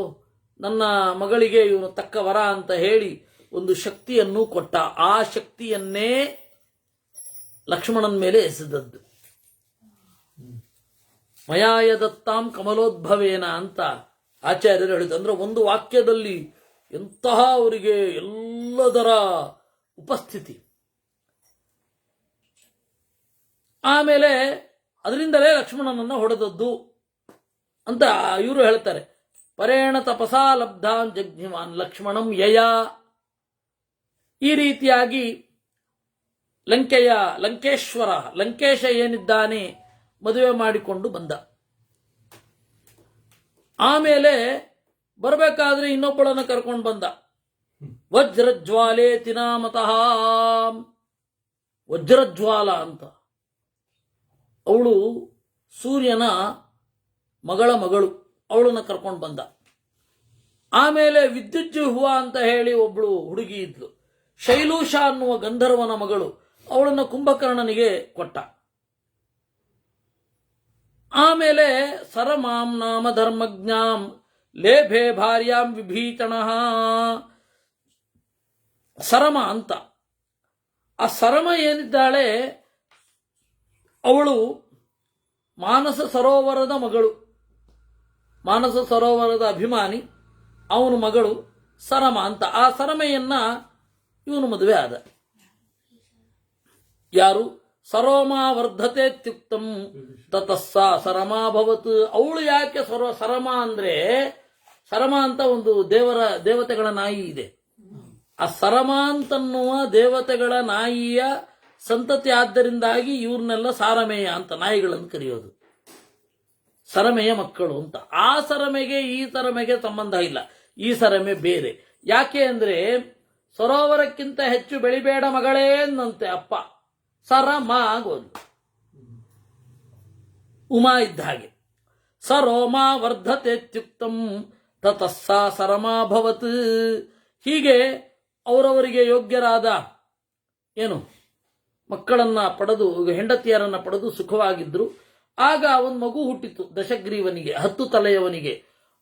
ನನ್ನ ಮಗಳಿಗೆ ಇವನು ತಕ್ಕ ವರ ಅಂತ ಹೇಳಿ ಒಂದು ಶಕ್ತಿಯನ್ನು ಕೊಟ್ಟ. ಆ ಶಕ್ತಿಯನ್ನೇ ಲಕ್ಷ್ಮಣನ ಮೇಲೆ ಎಸೆದದ್ದು. ಮಯಾಯ ದತ್ತಾಂ ಕಮಲೋದ್ಭವೇನ ಅಂತ ಆಚಾರ್ಯರು ಹೇಳಿದ್ರು. ಅಂದ್ರೆ ಒಂದು ವಾಕ್ಯದಲ್ಲಿ ಎಂತಹ ಅವರಿಗೆ ಎಲ್ಲದರ ಉಪಸ್ಥಿತಿ. ಆಮೇಲೆ ಅದರಿಂದಲೇ ಲಕ್ಷ್ಮಣನನ್ನ ಹೊಡೆದದ್ದು ಅಂತ ಇವರು ಹೇಳ್ತಾರೆ. ಪರೇಣ ತಪಸಾ ಲಬ್ಧಾನ್ ಜಗ್ನಿಮಾನ್ ಲಕ್ಷ್ಮಣಂ ಯಯ. ಈ ರೀತಿಯಾಗಿ ಲಂಕೇಶ ಏನಿದ್ದಾನೆ ಮದುವೆ ಮಾಡಿಕೊಂಡು ಬಂದ. ಆಮೇಲೆ ಬರಬೇಕಾದ್ರೆ ಇನ್ನೊಬ್ಬಳನ್ನು ಕರ್ಕೊಂಡು ಬಂದ. ವಜ್ರಜ್ವಾಲೆ ತಿನಾಮತಃ. ವಜ್ರಜ್ವಾಲ ಅಂತ ಅವಳು ಸೂರ್ಯನ ಮಗಳು, ಅವಳನ್ನ ಕರ್ಕೊಂಡು ಬಂದ. ಆಮೇಲೆ ವಿದ್ಯುಜ್ಜುಹುವ ಅಂತ ಹೇಳಿ ಒಬ್ಳು ಹುಡುಗಿ ಇದ್ಲು, ಶೈಲೂಷ ಅನ್ನುವ ಗಂಧರ್ವನ ಮಗಳು, ಅವಳನ್ನು ಕುಂಭಕರ್ಣನಿಗೆ ಕೊಟ್ಟ. ಆಮೇಲೆ ಸರಮಾಂ ನಾಮ ಧರ್ಮಜ್ಞಾಂ ಲೇಭೆ ಭಾರ್ಯಾಂ ವಿಭೀಷಣಃ. ಸರಮ ಅಂತ, ಆ ಸರಮ ಏನಿದ್ದಾಳೆ ಅವಳು ಮಾನಸ ಸರೋವರದ ಮಗಳು, ಮಾನಸ ಸರೋವರದ ಅಭಿಮಾನಿ, ಅವನ ಮಗಳು ಸರಮ ಅಂತ. ಆ ಸರಮೆಯನ್ನ ಇವನು ಮದುವೆ ಆದ. ಯಾರು? ಸರೋಮಾ ವರ್ಧತೆ ತ್ಯುಕ್ತಂ ತತಸ್ಸ ಸರಮಾ ಭವತ್. ಅವಳು ಯಾಕೆ ಸರಮ ಅಂದ್ರೆ, ಸರಮ ಅಂತ ಒಂದು ದೇವತೆಗಳ ನಾಯಿ ಇದೆ, ಆ ಸರಮ ಅಂತನ್ನುವ ದೇವತೆಗಳ ನಾಯಿಯ ಸಂತತಿ ಆದ್ದರಿಂದಾಗಿ ಇವ್ರನ್ನೆಲ್ಲ ಸಾರಮೇಯ ಅಂತ ನಾಯಿಗಳನ್ನು ಕರೆಯೋದು, ಸರಮೆಯ ಮಕ್ಕಳು ಅಂತ. ಆ ಸರಮೆಗೆ ಈ ಸರಮೆಗೆ ಸಂಬಂಧ ಇಲ್ಲ, ಈ ಸರಮೆ ಬೇರೆ. ಯಾಕೆ ಅಂದ್ರೆ ಸರೋವರಕ್ಕಿಂತ ಹೆಚ್ಚು ಬೆಳಿಬೇಡ ಮಗಳೇ ಎಂದಂತೆ ಅಪ್ಪ, ಸರಮ ಆಗೋದು ಉಮಾ ಇದ್ದ ಹಾಗೆ. ಸರೋಮಾ ವರ್ಧತೆತ್ಯುಕ್ತಂ ತತಸ್ಸ ಸರಮಾಭವತ್. ಹೀಗೆ ಅವರವರಿಗೆ ಯೋಗ್ಯರಾದ ಮಕ್ಕಳನ್ನ ಪಡೆದು, ಹೆಂಡತಿಯರನ್ನ ಪಡೆದು ಸುಖವಾಗಿದ್ರು. ಆಗ ಒಂದು ಮಗು ಹುಟ್ಟಿತು ದಶಗ್ರೀವನಿಗೆ, 10 ತಲೆಯವನಿಗೆ.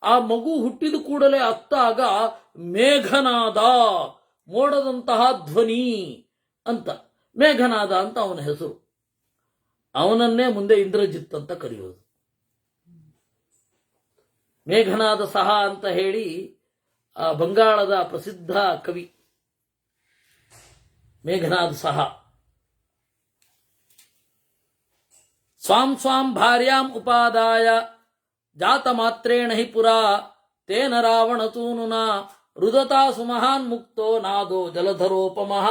ಆ ಮಗು ಹುಟ್ಟಿದ ಕೂಡಲೇ ಅತ್ತಾಗ ಮೇಘನಾದ, ಮೋಡದಂತಹ ಧ್ವನಿ ಅಂತ, ಮೇಘನಾದ ಅಂತ ಅವನ ಹೆಸರು. ಅವನನ್ನೇ ಮುಂದೆ ಇಂದ್ರಜಿತ್ ಅಂತ ಕರೆಯೋದು. ಮೇಘನಾದ ಸಹ ಅಂತ ಹೇಳಿ ಆ ಬಂಗಾಳದ ಪ್ರಸಿದ್ಧ ಕವಿ ಮೇಘನಾದ ಸಹ. ಸ್ವಾಂ ಸ್ವಾಂ ಭಾರ್ಯಾಂ ಉಪಾದಾಯ ಜಾತ ಮಾತ್ರೇಣ ಹಿ ಪುರಾ ತೇನ ರಾವಣತೂನುನಾ ರುದತಾ ಸುಮಹಾನ್ ಮುಕ್ತೋ ನಾದೋ ಜಲಧರೋಪಮಃ.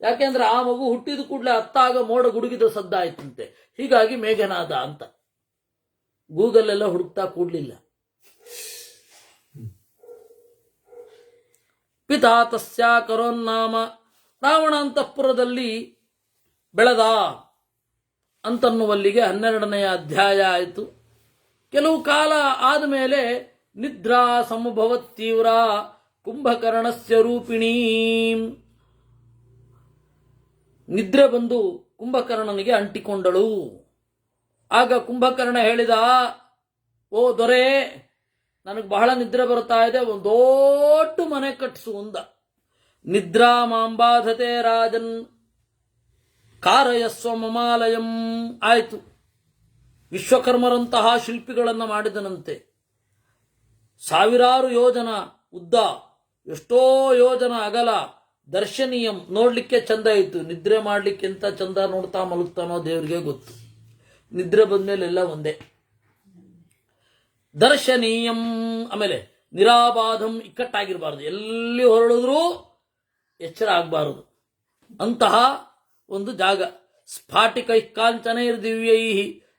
ಯಾಕೆಂದ್ರೆ ಆ ಮಗು ಹುಟ್ಟಿದ ಕೂಡಲೇ ಅತ್ತಾಗ ಮೋಡ ಗುಡುಗಿದ ಸದ್ದಾಯ್ತಂತೆ, ಹೀಗಾಗಿ ಮೇಘನಾದ ಅಂತ. ಗೂಗಲ್ ಎಲ್ಲ ಹುಡುಕ್ತಾ ಕೂಡ್ಲಿಲ್ಲ. ಪಿತಾ ತಸ್ಯ ಕರೋನ್ನಾಮ, ರಾವಣ ಅಂತಃಪುರದಲ್ಲಿ ಬೆಳೆದ ಅಂತನ್ನುವಲ್ಲಿಗೆ 12ನೇ ಅಧ್ಯಾಯ ಆಯಿತು. ಕೆಲವು ಕಾಲ ಆದಮೇಲೆ ನಿದ್ರಾ ಸಮಭವತ್ ತೀವ್ರ ಕುಂಭಕರ್ಣಸ್ಯ ರೂಪಿಣೀ, ನಿದ್ರೆ ಬಂದು ಕುಂಭಕರ್ಣನಿಗೆ ಅಂಟಿಕೊಂಡಳು. ಆಗ ಕುಂಭಕರ್ಣ ಹೇಳಿದ, ಓ ದೊರೆ, ನನಗೆ ಬಹಳ ನಿದ್ರೆ ಬರ್ತಾ ಇದೆ, ಒಂದು ದೊಡ್ಡ ಮನೆ ಕಟ್ಟಿಸು ಅಂದ. ನಿದ್ರಾ ಮಾಂಬಾಧತೆ ರಾಜನ್ ಕಾರಯಸ್ವ ಮಮಾಲಯಂ. ಆಯಿತು, ವಿಶ್ವಕರ್ಮರಂತಹ ಶಿಲ್ಪಿಗಳನ್ನು ಮಾಡಿದನಂತೆ. 1000 ಯೋಜನ ಉದ್ದ, ಎಷ್ಟೋ ಯೋಜನ ಅಗಲ, ದರ್ಶನೀಯಂ, ನೋಡ್ಲಿಕ್ಕೆ ಚಂದ ಇತ್ತು. ನಿದ್ರೆ ಮಾಡ್ಲಿಕ್ಕೆ ಎಂತ ಚಂದ ನೋಡ್ತಾ ಮಲಗ್ತಾನೋ ದೇವ್ರಿಗೆ ಗೊತ್ತು. ನಿದ್ರೆ ಬಂದ್ಮೇಲೆ ಎಲ್ಲ ಒಂದೇ. ದರ್ಶನೀಯಂ, ಆಮೇಲೆ ನಿರಾಬಾಧಂ, ಇಕ್ಕಟ್ಟಾಗಿರಬಾರದು, ಎಲ್ಲಿ ಹೊರಡಿದ್ರೂ ಎಚ್ಚರ ಆಗಬಾರದು ಅಂತಹ ಒಂದು ಜಾಗ. ಸ್ಫಾಟಿಕೈ ಕಾಂಚನೈರ್ ದಿವ್ಯೈ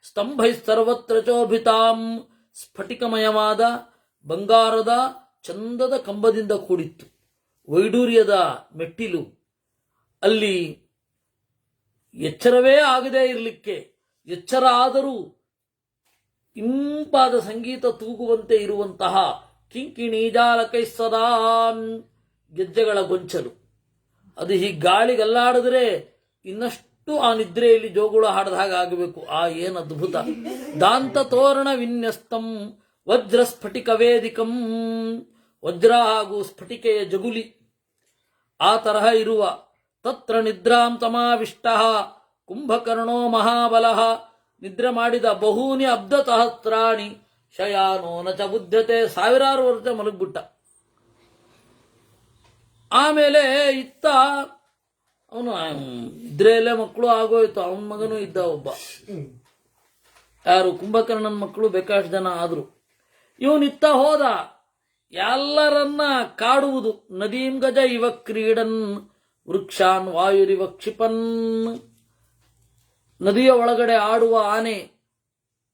ಸ್ತಂಭೈ ಸರ್ವತ್ರ ಚೋಭಿತಾಂ, ಸ್ಫಟಿಕಮಯವಾದ ಬಂಗಾರದ ಚಂದದ ಕಂಬದಿಂದ ಕೂಡಿತ್ತು. ವೈಡೂರ್ಯದ ಮೆಟ್ಟಿಲು. ಅಲ್ಲಿ ಎಚ್ಚರವೇ ಆಗದೇ ಇರಲಿಕ್ಕೆ, ಎಚ್ಚರ ಆದರೂ ಇಂಪಾದ ಸಂಗೀತ ತೂಗುವಂತೆ ಇರುವಂತಹ ಕಿಂಕಿಣಿ ಜಾಲಕೈ ಸದಾ, ಗೆಜ್ಜೆಗಳ ಗೊಂಚಲು. ಅದು ಹೀಗೆ ಗಾಳಿಗಲ್ಲಾಡಿದ್ರೆ ಇನ್ನಷ್ಟು ಆ ನಿದ್ರೆಯಲ್ಲಿ ಜೋಗುಳ ಹಾಡದ ಹಾಗೆ ಆಗಬೇಕು. ಆ ಏನು ಅದ್ಭುತ. ದಾಂತ ತೋರಣ ವಿನ್ಯಸ್ತಂ ವಜ್ರ ಸ್ಫಟಿಕ ವೇದಿಕಂ, ವಜ್ರ ಹಾಗೂ ಸ್ಫಟಿಕೆಯ ಜಗುಲಿ ಆ ತರಹ ಇರುವ. ತತ್ರ ನಿದ್ರಾಂ ತಮಾವಿಷ್ಟ ಕುಂಭಕರ್ಣೋ ಮಹಾಬಲಃ, ನಿದ್ರೆ ಮಾಡಿದ. ಬಹೂನಿ ಅಬ್ಧ ಸಹಸ್ರಾಣಿ ಶಯಾನೋ ನ ಚ ಬುದ್ಧತೆ, 1000 ವರ್ಷ ಮಲಗ್ಬಿಟ್ಟ. ಆಮೇಲೆ ಇತ್ತ ಅವನು ಇದ್ರೆಯಲ್ಲೇ ಮಕ್ಕಳು ಆಗೋಯ್ತು. ಅವನ ಮಗನೂ ಇದ್ದ ಒಬ್ಬ. ಯಾರು? ಕುಂಭಕರ್ಣನ ಮಕ್ಕಳು ಬೇಕಾಷ್ಟು ಜನ ಆದ್ರು. ಇವನಿತ್ತ ಹೋದ ಎಲ್ಲರನ್ನ ಕಾಡುವುದು. ನದೀಂ ಗಜ ಇವ ಕ್ರೀಡನ್ ವೃಕ್ಷಾನ್ ವಾಯುರಿವ ಕ್ಷಿಪನ್, ನದಿಯ ಒಳಗಡೆ ಆಡುವ ಆನೆ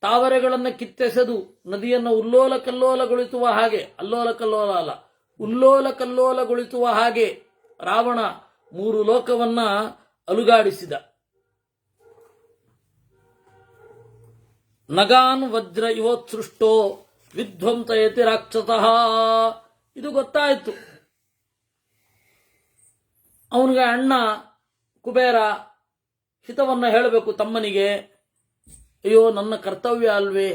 ತಾವರೆಗಳನ್ನು ಕಿತ್ತೆಸೆದು ನದಿಯನ್ನು ಉಲ್ಲೋಲ ಕಲ್ಲೋಲಗೊಳಿಸುವ ಹಾಗೆ, ಅಲ್ಲೋಲ ಕಲ್ಲೋಲ ಅಲ್ಲ, ಉಲ್ಲೋಲ ಕಲ್ಲೋಲಗೊಳಿಸುವ ಹಾಗೆ ರಾವಣ 3 ಲೋಕವನ್ನ ಅಲುಗಾಡಿಸಿದ. ನಗಾನ್ ವಜ್ರ ಇವೋತ್ಸೃಷ್ಟೋ ವಿಧ್ವಂಸಯತಿ ರಾಕ್ಷಸಃ. ಇದು ಗೊತ್ತಾಯಿತು ಅವನಿಗೆ. ಅಣ್ಣ ಕುಬೇರ ಹಿತವನ್ನ ಹೇಳಬೇಕು ತಮ್ಮನಿಗೆ. ಅಯ್ಯೋ, ನನ್ನ ಕರ್ತವ್ಯ ಅಲ್ವೇ?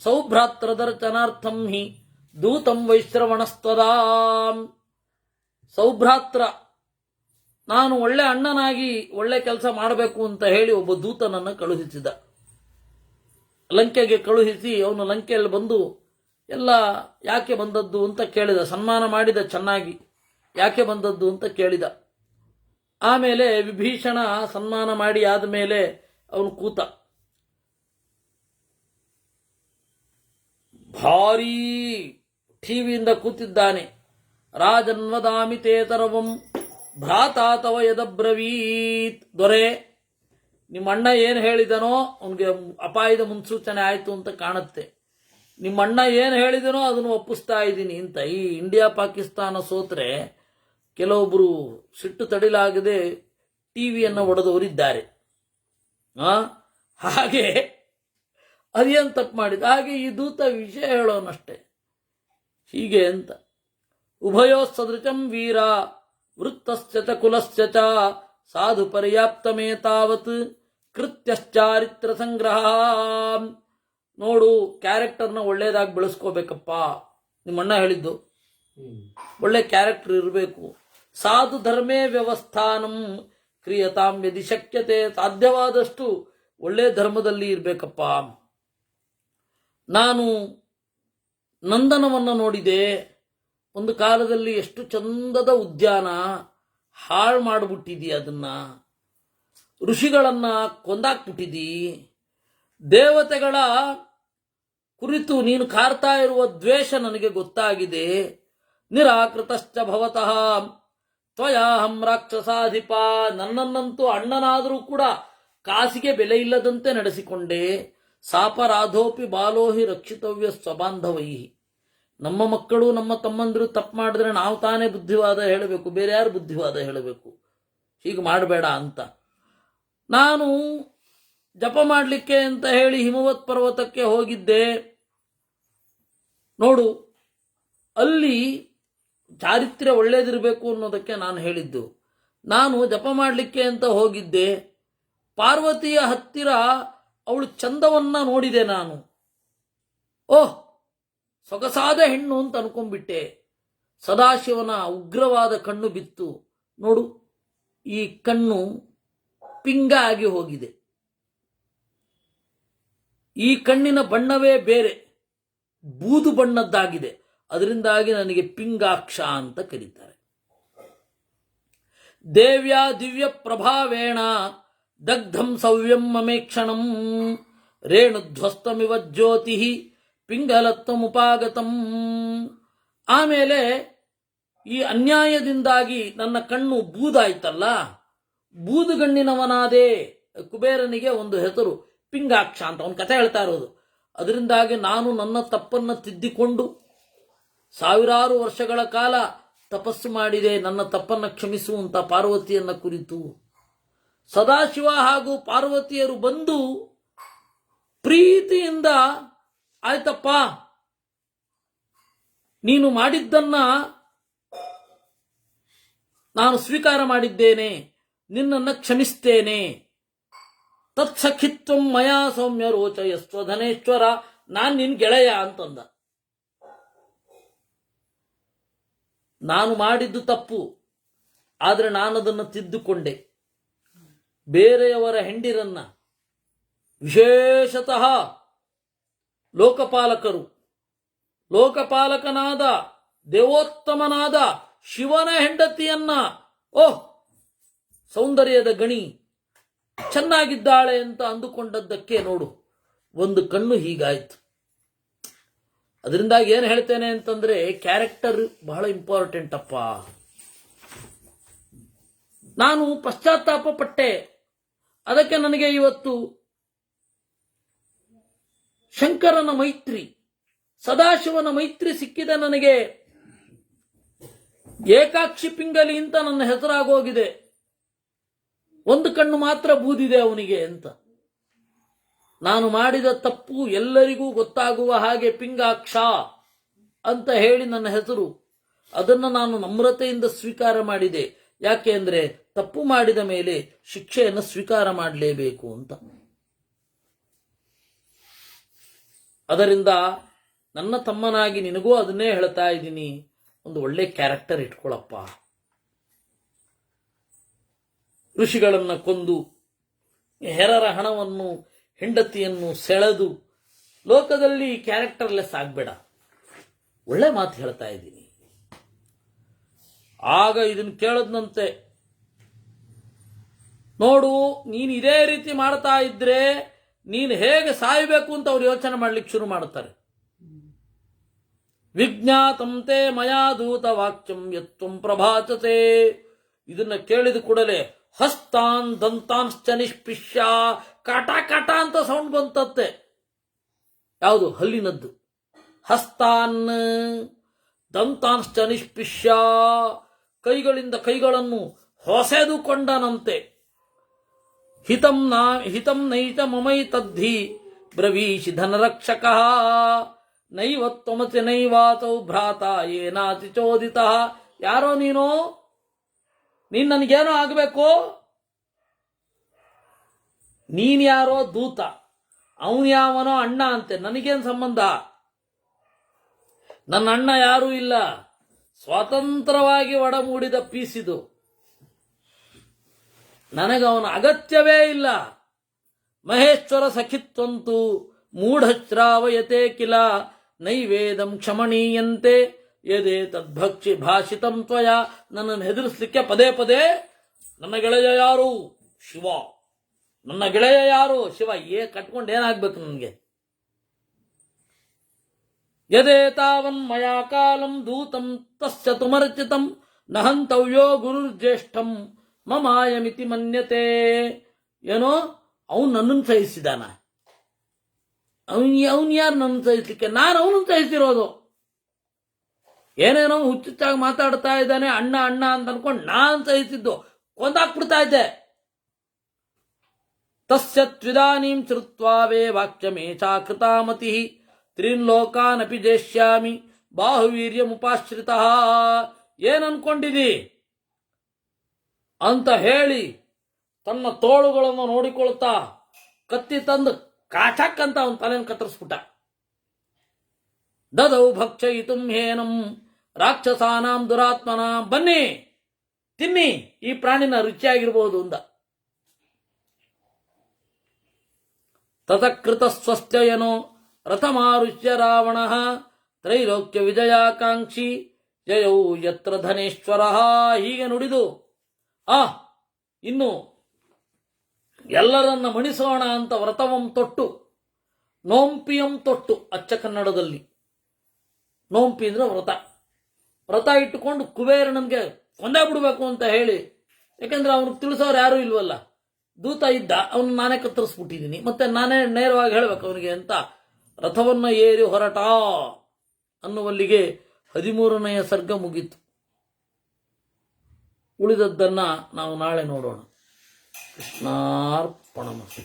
ಸೌಭ್ರಾತ್ರದರ್ಶನಾರ್ಥಂ ಹಿ ದೂತಂ ವೈಶ್ರವಣಸ್ತದಾ. ಸೌಭ್ರಾತ್ರ, ನಾನು ಒಳ್ಳೆ ಅಣ್ಣನಾಗಿ ಒಳ್ಳೆ ಕೆಲಸ ಮಾಡಬೇಕು ಅಂತ ಹೇಳಿ ಒಬ್ಬ ದೂತನನ್ನು ಕಳುಹಿಸಿದ. ಲಂಕೆಗೆ ಕಳುಹಿಸಿ ಅವನು ಲಂಕೆಯಲ್ಲಿ ಬಂದು ಎಲ್ಲ ಯಾಕೆ ಬಂದದ್ದು ಅಂತ ಕೇಳಿದ. ಸನ್ಮಾನ ಮಾಡಿದ ಚೆನ್ನಾಗಿ. ಯಾಕೆ ಬಂದದ್ದು ಅಂತ ಕೇಳಿದ. ಆಮೇಲೆ ವಿಭೀಷಣ ಸನ್ಮಾನ ಮಾಡಿ ಆದಮೇಲೆ ಅವನು ಕೂತ. ಭಾರೀ ಟಿವಿಯಿಂದ ಕೂತಿದ್ದಾನೆ. ರಾಜನ್ವದಾಮಿ ತೇ ಸರ್ವಂ ಭ್ರಾತಾ ತವ ಯದಬ್ರವೀತ್. ದೊರೆ, ನಿಮ್ಮ ಅಣ್ಣ ಏನು ಹೇಳಿದನೋ ಅವನಿಗೆ ಅಪಾಯದ ಮುನ್ಸೂಚನೆ ಆಯಿತು ಅಂತ ಕಾಣುತ್ತೆ. ನಿಮ್ಮ ಅಣ್ಣ ಏನು ಹೇಳಿದನೋ ಅದನ್ನು ಒಪ್ಪಿಸ್ತಾ ಇದ್ದೀನಿ ಅಂತ. ಈ ಇಂಡಿಯಾ ಪಾಕಿಸ್ತಾನ ಸೋತ್ರೆ ಕೆಲವೊಬ್ಬರು ಸಿಟ್ಟು ತಡಿಲಾಗದೆ ಟಿವಿಯನ್ನು ಒಡೆದವರಿದ್ದಾರೆ. ಹಾಗೆ ಅದೇನು ತಪ್ಪು ಮಾಡಿದ, ಹಾಗೆ ಈ ದೂತ ವಿಷಯ ಹೇಳೋನಷ್ಟೆ ಹೀಗೆ ಅಂತ. ಉಭಯೋ ಸದೃಶಂ ವೀರ ವೃತ್ತಶ್ಚ ಚ ಕುಲಶ್ಚ ಚ ಸಾಧು ಪರ್ಯಾಪ್ತಮೇ ತಾವತ್ ಕೃತ್ಯಶ್ಚಾರಿತ್ರ ಸಂಗ್ರಹ. ನೋಡು, ಕ್ಯಾರೆಕ್ಟರ್ನ ಒಳ್ಳೇದಾಗಿ ಬೆಳೆಸ್ಕೋಬೇಕಪ್ಪ. ನಿಮ್ಮಣ್ಣ ಹೇಳಿದ್ದು ಒಳ್ಳೆ ಕ್ಯಾರೆಕ್ಟರ್ ಇರಬೇಕು. ಸಾಧು ಧರ್ಮೇ ವ್ಯವಸ್ಥಾನಂ ಕ್ರಿಯತಾಂ ಯದಿ ಶಕ್ಯತೆ. ಸಾಧ್ಯವಾದಷ್ಟು ಒಳ್ಳೆ ಧರ್ಮದಲ್ಲಿ ಇರಬೇಕಪ್ಪ. ನಾನು ನಂದನವನ್ನು ನೋಡಿದೆ. ಒಂದು ಕಾಲದಲ್ಲಿ ಎಷ್ಟು ಚಂದದ ಉದ್ಯಾನ, ಹಾಳು ಮಾಡಿಬಿಟ್ಟಿದಿ, ಅದನ್ನ ಋಷಿಗಳನ್ನ ಕೊಂದಾಕ್ಬಿಟ್ಟಿದಿ. ದೇವತೆಗಳ ಕುರಿತು ನೀನು ಕಾರ್ತಾ ಇರುವ ದ್ವೇಷ ನನಗೆ ಗೊತ್ತಾಗಿದೆ. ನಿರಾಕೃತಶ್ಚ ಭವತಃ ತ್ವಯಾಹಂ ರಾಕ್ಷಸಾಧಿಪ. ನನ್ನನ್ನಂತೂ ಅಣ್ಣನಾದರೂ ಕೂಡ ಕಾಸಿಗೆ ಬೆಲೆ ಇಲ್ಲದಂತೆ ನಡೆಸಿಕೊಂಡೆ. ಸಾಪರಾಧೋಪಿ ಬಾಲೋಹಿ ರಕ್ಷಿತವ್ಯ ಸ್ವಬಾಂಧವೈ. ನಮ್ಮ ಮಕ್ಕಳು ನಮ್ಮ ತಮ್ಮಂದಿರು ತಪ್ಪು ಮಾಡಿದ್ರೆ ನಾವು ತಾನೇ ಬುದ್ಧಿವಾದ ಹೇಳಬೇಕು, ಬೇರೆ ಯಾರು ಬುದ್ಧಿವಾದ ಹೇಳಬೇಕು? ಹೀಗೆ ಮಾಡಬೇಡ ಅಂತ. ನಾನು ಜಪ ಮಾಡಲಿಕ್ಕೆ ಅಂತ ಹೇಳಿ ಹಿಮವತ್ ಪರ್ವತಕ್ಕೆ ಹೋಗಿದ್ದೆ. ನೋಡು, ಅಲ್ಲಿ ಚಾರಿತ್ರ್ಯ ಒಳ್ಳೇದಿರಬೇಕು ಅನ್ನೋದಕ್ಕೆ ನಾನು ಹೇಳಿದ್ದು. ನಾನು ಜಪ ಮಾಡಲಿಕ್ಕೆ ಅಂತ ಹೋಗಿದ್ದೆ. ಪಾರ್ವತಿಯ ಹತ್ತಿರ ಅವಳು ಚಂದವನ್ನ ನೋಡಿದೆ ನಾನು. ಓಹ್, ಸೊಗಸಾದ ಹೆಣ್ಣು ಅಂತ ಅನ್ಕೊಂಡ್ಬಿಟ್ಟೆ. ಸದಾಶಿವನ ಉಗ್ರವಾದ ಕಣ್ಣು ಬಿತ್ತು. ನೋಡು, ಈ ಕಣ್ಣು ಪಿಂಗ ಆಗಿ ಹೋಗಿದೆ. ಈ ಕಣ್ಣಿನ ಬಣ್ಣವೇ ಬೇರೆ, ಬೂದು ಬಣ್ಣದ್ದಾಗಿದೆ. ಅದರಿಂದಾಗಿ ನನಗೆ ಪಿಂಗಾಕ್ಷ ಅಂತ ಕರೀತಾರೆ. ದೇವ್ಯಾ ದಿವ್ಯ ಪ್ರಭಾವೇಣ ದಗ್ಧಂ ಸವ್ಯಂ ಮಮೇಕ್ಷಣಂ ರೇಣುಧ್ವಸ್ತಮಿವ ಜ್ಯೋತಿ ಪಿಂಗಲತ್ವಮುಪಾಗತಂ. ಆಮೇಲೆ ಈ ಅನ್ಯಾಯದಿಂದಾಗಿ ನನ್ನ ಕಣ್ಣು ಬೂದಾಯ್ತಲ್ಲ, ಬೂದುಗಣ್ಣಿನವನಾದೇ. ಕುಬೇರನಿಗೆ ಒಂದು ಹೆಸರು ಪಿಂಗಾಕ್ಷ ಅಂತ ಅವನ ಕಥೆ ಹೇಳ್ತಾ ಇರೋದು. ಅದರಿಂದಾಗಿ ನಾನು ನನ್ನ ತಪ್ಪನ್ನು ತಿದ್ದಿಕೊಂಡು ಸಾವಿರಾರು ವರ್ಷಗಳ ಕಾಲ ತಪಸ್ಸು ಮಾಡಿದೆ, ನನ್ನ ತಪ್ಪನ್ನು ಕ್ಷಮಿಸುವಂತ ಪಾರ್ವತಿಯನ್ನ ಕುರಿತು. ಸದಾಶಿವ ಹಾಗೂ ಪಾರ್ವತಿಯರು ಬಂದು ಪ್ರೀತಿಯಿಂದ, ಆಯ್ತಪ್ಪ, ನೀನು ಮಾಡಿದ್ದನ್ನ ನಾನು ಸ್ವೀಕಾರ ಮಾಡಿದ್ದೇನೆ, ನಿನ್ನನ್ನು ಕ್ಷಮಿಸ್ತೇನೆ. ತತ್ಸಖಿತ್ವಂ ಮಯಾ ಸೌಮ್ಯ ರೋಚಯಸ್ವ ಧನೇಶ್ವರ. ನಾನು ನಿನ್ ಗೆಳೆಯ ಅಂತಂದ. ನಾನು ಮಾಡಿದ್ದು ತಪ್ಪು, ಆದರೆ ನಾನದನ್ನು ತಿದ್ದುಕೊಂಡೆ. ಬೇರೆಯವರ ಹೆಂಡಿರನ್ನ, ವಿಶೇಷತಃ ಲೋಕಪಾಲಕನಾದ ದೇವೋತ್ತಮನಾದ ಶಿವನ ಹೆಂಡತಿಯನ್ನ, ಓಹ್ ಸೌಂದರ್ಯದ ಗಣಿ, ಚೆನ್ನಾಗಿದ್ದಾಳೆ ಅಂತ ಅಂದುಕೊಂಡದ್ದಕ್ಕೆ ನೋಡು, ಒಂದು ಕಣ್ಣು ಹೀಗಾಯ್ತು. ಅದರಿಂದಾಗಿ ಏನು ಹೇಳ್ತೇನೆ ಅಂತಂದ್ರೆ, ಕ್ಯಾರೆಕ್ಟರ್ ಬಹಳ ಇಂಪಾರ್ಟೆಂಟ್ ಅಪ್ಪ. ನಾನು ಪಶ್ಚಾತ್ತಾಪ ಪಟ್ಟೆ. ಅದಕ್ಕೆ ನನಗೆ ಇವತ್ತು ಶಂಕರನ ಮೈತ್ರಿ, ಸದಾಶಿವನ ಮೈತ್ರಿ ಸಿಕ್ಕಿದೆ. ನನಗೆ ಏಕಾಕ್ಷಿ ಪಿಂಗಲಿ ಅಂತ ನನ್ನ ಹೆಸರಾಗೋಗಿದೆ. ಒಂದು ಕಣ್ಣು ಮಾತ್ರ ಬೂದಿದೆ ಅವನಿಗೆ ಅಂತ. ನಾನು ಮಾಡಿದ ತಪ್ಪು ಎಲ್ಲರಿಗೂ ಗೊತ್ತಾಗುವ ಹಾಗೆ ಪಿಂಗಾಕ್ಷ ಅಂತ ಹೇಳಿ ನನ್ನ ಹೆಸರು. ಅದನ್ನು ನಾನು ನಮ್ರತೆಯಿಂದ ಸ್ವೀಕಾರ ಮಾಡಿದೆ. ಯಾಕೆ ಅಂದ್ರೆ ತಪ್ಪು ಮಾಡಿದ ಮೇಲೆ ಶಿಕ್ಷೆಯನ್ನು ಸ್ವೀಕಾರ ಮಾಡಲೇಬೇಕು ಅಂತ. ಅದರಿಂದ ನನ್ನ ತಮ್ಮನಾಗಿ ನಿನಗೂ ಅದನ್ನೇ ಹೇಳ್ತಾ ಇದ್ದೀನಿ, ಒಂದು ಒಳ್ಳೆ ಕ್ಯಾರೆಕ್ಟರ್ ಇಟ್ಕೊಳ್ಳಪ್ಪ. ಋಷಿಗಳನ್ನ ಕೊಂದು ಹೆರರ ಹಣವನ್ನು, ಹೆಂಡತಿಯನ್ನು ಸೆಳೆದು ಲೋಕದಲ್ಲಿ ಕ್ಯಾರೆಕ್ಟರ್ಲೆಸ್ ಆಗ್ಬೇಡ. ಒಳ್ಳೆ ಮಾತು ಹೇಳ್ತಾ ಇದ್ದೀನಿ. ಆಗ ಇದನ್ನು ಕೇಳದ್ನಂತೆ, ನೋಡು, ನೀನು ಇದೇ ರೀತಿ ಮಾಡ್ತಾ ಇದ್ರೆ ನೀನು ಹೇಗೆ ಸಾಯಬೇಕು ಅಂತ ಅವ್ರು ಯೋಚನೆ ಮಾಡ್ಲಿಕ್ಕೆ ಶುರು ಮಾಡ್ತಾರೆ. ವಿಜ್ಞಾತಂ ತೇ ಮಯಾ ದೂತ ವಾಕ್ಯಂ ಯತ್ವಂ ಪ್ರಭಾತತೆ. ಇದನ್ನ ಕೇಳಿದ ಕೂಡಲೇ ಹಸ್ತಾನ್ ದಂತಾಂಶ್ಚ ನಿಷ್ಪಿಷ್ಯ, ಕಾಟ ಕಾಟ ಅಂತ ಸೌಂಡ್ ಬಂತತ್ತೆ. ಯಾವುದು? ಹಲ್ಲಿನದ್ದು. ಹಸ್ತಾನ್ ದಂತಾಂಶ್ಚ ನಿಷ್ಪಿಷ್ಯ, ಕೈಗಳಿಂದ ಕೈಗಳನ್ನು ಹೊಸೆದುಕೊಂಡನಂತೆ. ಹಿತಂ ನೈತ ಮಮೈ ತದ್ಧಿ ಬ್ರವೀಷಿ ಧನರಕ್ಷಕ, ನೈವ ತ್ವಮಸಿ ನೈವಾತೌ ಭ್ರಾತ ಏನಾತಿ ಚೋದಿತ. ಯಾರೋ ನೀನು ನನಗೇನೋ ಆಗಬೇಕು, ನೀನ್ ಯಾರೋ ದೂತ, ಅವನು ಯಾವನೋ ಅಣ್ಣ ಅಂತೆ, ನನಗೇನು ಸಂಬಂಧ? ನನ್ನ ಅಣ್ಣ ಯಾರೂ ಇಲ್ಲ, ಸ್ವತಂತ್ರವಾಗಿ ಒಡಮೂಡಿದ ಪೀಸಿದು, ನನಗವನ ಅಗತ್ಯವೇ ಇಲ್ಲ. ಮಹೇಶ್ವರ ಸಖಿತ್ವಂತು ಮೂಢಶ್ರಾವಯತೆ ಕಿಲ, ನೈವೇದಂ ಕ್ಷಮಣೀಯಂತೆ ಯದೇ ತದ್ಭಕ್ಷಿ ಭಾಷಿತಂ ತ್ವಯ. ನನ್ನನ್ನು ಹೆದರಿಸಲಿಕ್ಕೆ ಪದೇ ಪದೇ ನನ್ನ ಗೆಳೆಯ ಯಾರು? ಶಿವ. ನನ್ನ ಗೆಳೆಯ ಯಾರು? ಶಿವ. ಕಟ್ಕೊಂಡು ಏನಾಗ್ಬೇಕು ನನಗೆ? ಯದೇ ತಾವನ್ ಮಯಾ ಕಾಲಂ ದೂತಂ ತಸ್ಯ ತುಮರ್ಚಿತಂ ನಹಂತವ್ಯೋ ಗುರುರ್ಜ್ಯೇಷ್ಠಂ ಮಮಾಯಮಿತಿ ಮನ್ಯತೆ. ಏನೋ ಅವನು ನನ್ನನ್ನು ಸಹಿಸಿದಾನ? ಅವನ್ ಯಾರು ನನ್ನನ್ನು ಸಹಿಸಲಿಕ್ಕೆ? ನಾನು ಅವನನ್ನು ಸಹಿಸಿರೋದು. ಏನೇನೋ ಹುಚ್ಚುಚ್ಚಾಗಿ ಮಾತಾಡ್ತಾ ಇದ್ದಾನೆ, ಅಣ್ಣ ಅಣ್ಣ ಅಂತ ಅನ್ಕೊಂಡು ನಾನು ಸಹಿಸಿದ್ದು, ಕೊಂದಾಕ್ಬಿಡ್ತಾ ಇದ್ದೆ. ತಸ್ಯ ತ್ವಿದಾನೀಂ ಶ್ರುತ್ವಾವೇ ವಾಕ್ಯಮೇಚಾ ಕೃತಾಮತಿ, ತ್ರೀನ್ ಲೋಕಾನಪಿ ಜೇಷ್ಯಾಮಿ ಬಾಹುವೀರ್ಯ ಮುಪಾಶ್ರಿತ. ಏನ್ ಅನ್ಕೊಂಡಿದಿ ಅಂತ ಹೇಳಿ ತನ್ನ ತೋಳುಗಳನ್ನು ನೋಡಿಕೊಳ್ತಾ ಕತ್ತಿ ತಂದು ಕಾಚಕ್ ಅಂತ ಅವನ ತಲೆಯನ್ನು ಕತ್ತರಿಸ್ಬಿಟ್ಟ. ದದೌ ಭಕ್ಷಯಿತುಂ ಹೇನಂ ರಾಕ್ಷಸಾನಾಂ ದುರಾತ್ಮನ. ಬನ್ನಿ ತಿನ್ನಿ, ಈ ಪ್ರಾಣಿನ ರುಚಿಯಾಗಿರ್ಬೋದು ಅಂದ. ತತಕೃತ ಸ್ವಸ್ಥಯನೋ ರಥಮಾರುಷ್ಯ ರಾವಣ, ತ್ರೈಲೋಕ್ಯ ವಿಜಯಾಕಾಂಕ್ಷಿ ಜಯೌ ಯತ್ರ ಧನೇಶ್ವರ. ಹೀಗೆ ನುಡಿದು ಇನ್ನು ಎಲ್ಲರನ್ನ ಮಣಿಸೋಣ ಅಂತ ವ್ರತವಂ ತೊಟ್ಟು, ನೋಂಪಿಯಂ ತೊಟ್ಟು, ಅಚ್ಚ ಕನ್ನಡದಲ್ಲಿ ನೋಂಪಿ ಅಂದ್ರೆ ವ್ರತ. ವ್ರತ ಇಟ್ಟುಕೊಂಡು ಕುಬೇರನಿಗೆ ಕೊಂದೇ ಬಿಡಬೇಕು ಅಂತ ಹೇಳಿ, ಯಾಕಂದ್ರೆ ಅವ್ನಿಗೆ ತಿಳಿಸೋರು ಯಾರೂ ಇಲ್ವಲ್ಲ, ದೂತ ಇದ್ದ, ಅವನು ನಾನೇ ಕತ್ತರಿಸ್ಬಿಟ್ಟಿದ್ದೀನಿ, ಮತ್ತೆ ನಾನೇ ನೇರವಾಗಿ ಹೇಳ್ಬೇಕು ಅವನಿಗೆ ಅಂತ ರಥವನ್ನ ಏರಿ ಹೊರಟ ಅನ್ನುವಲ್ಲಿಗೆ 13ನೆಯ ಸರ್ಗ ಮುಗೀತು. ಉಳಿದದ್ದನ್ನ ನಾವು ನಾಳೆ ನೋಡೋಣ. ಕೃಷ್ಣಾರ್ಪಣಮಸ್ತು.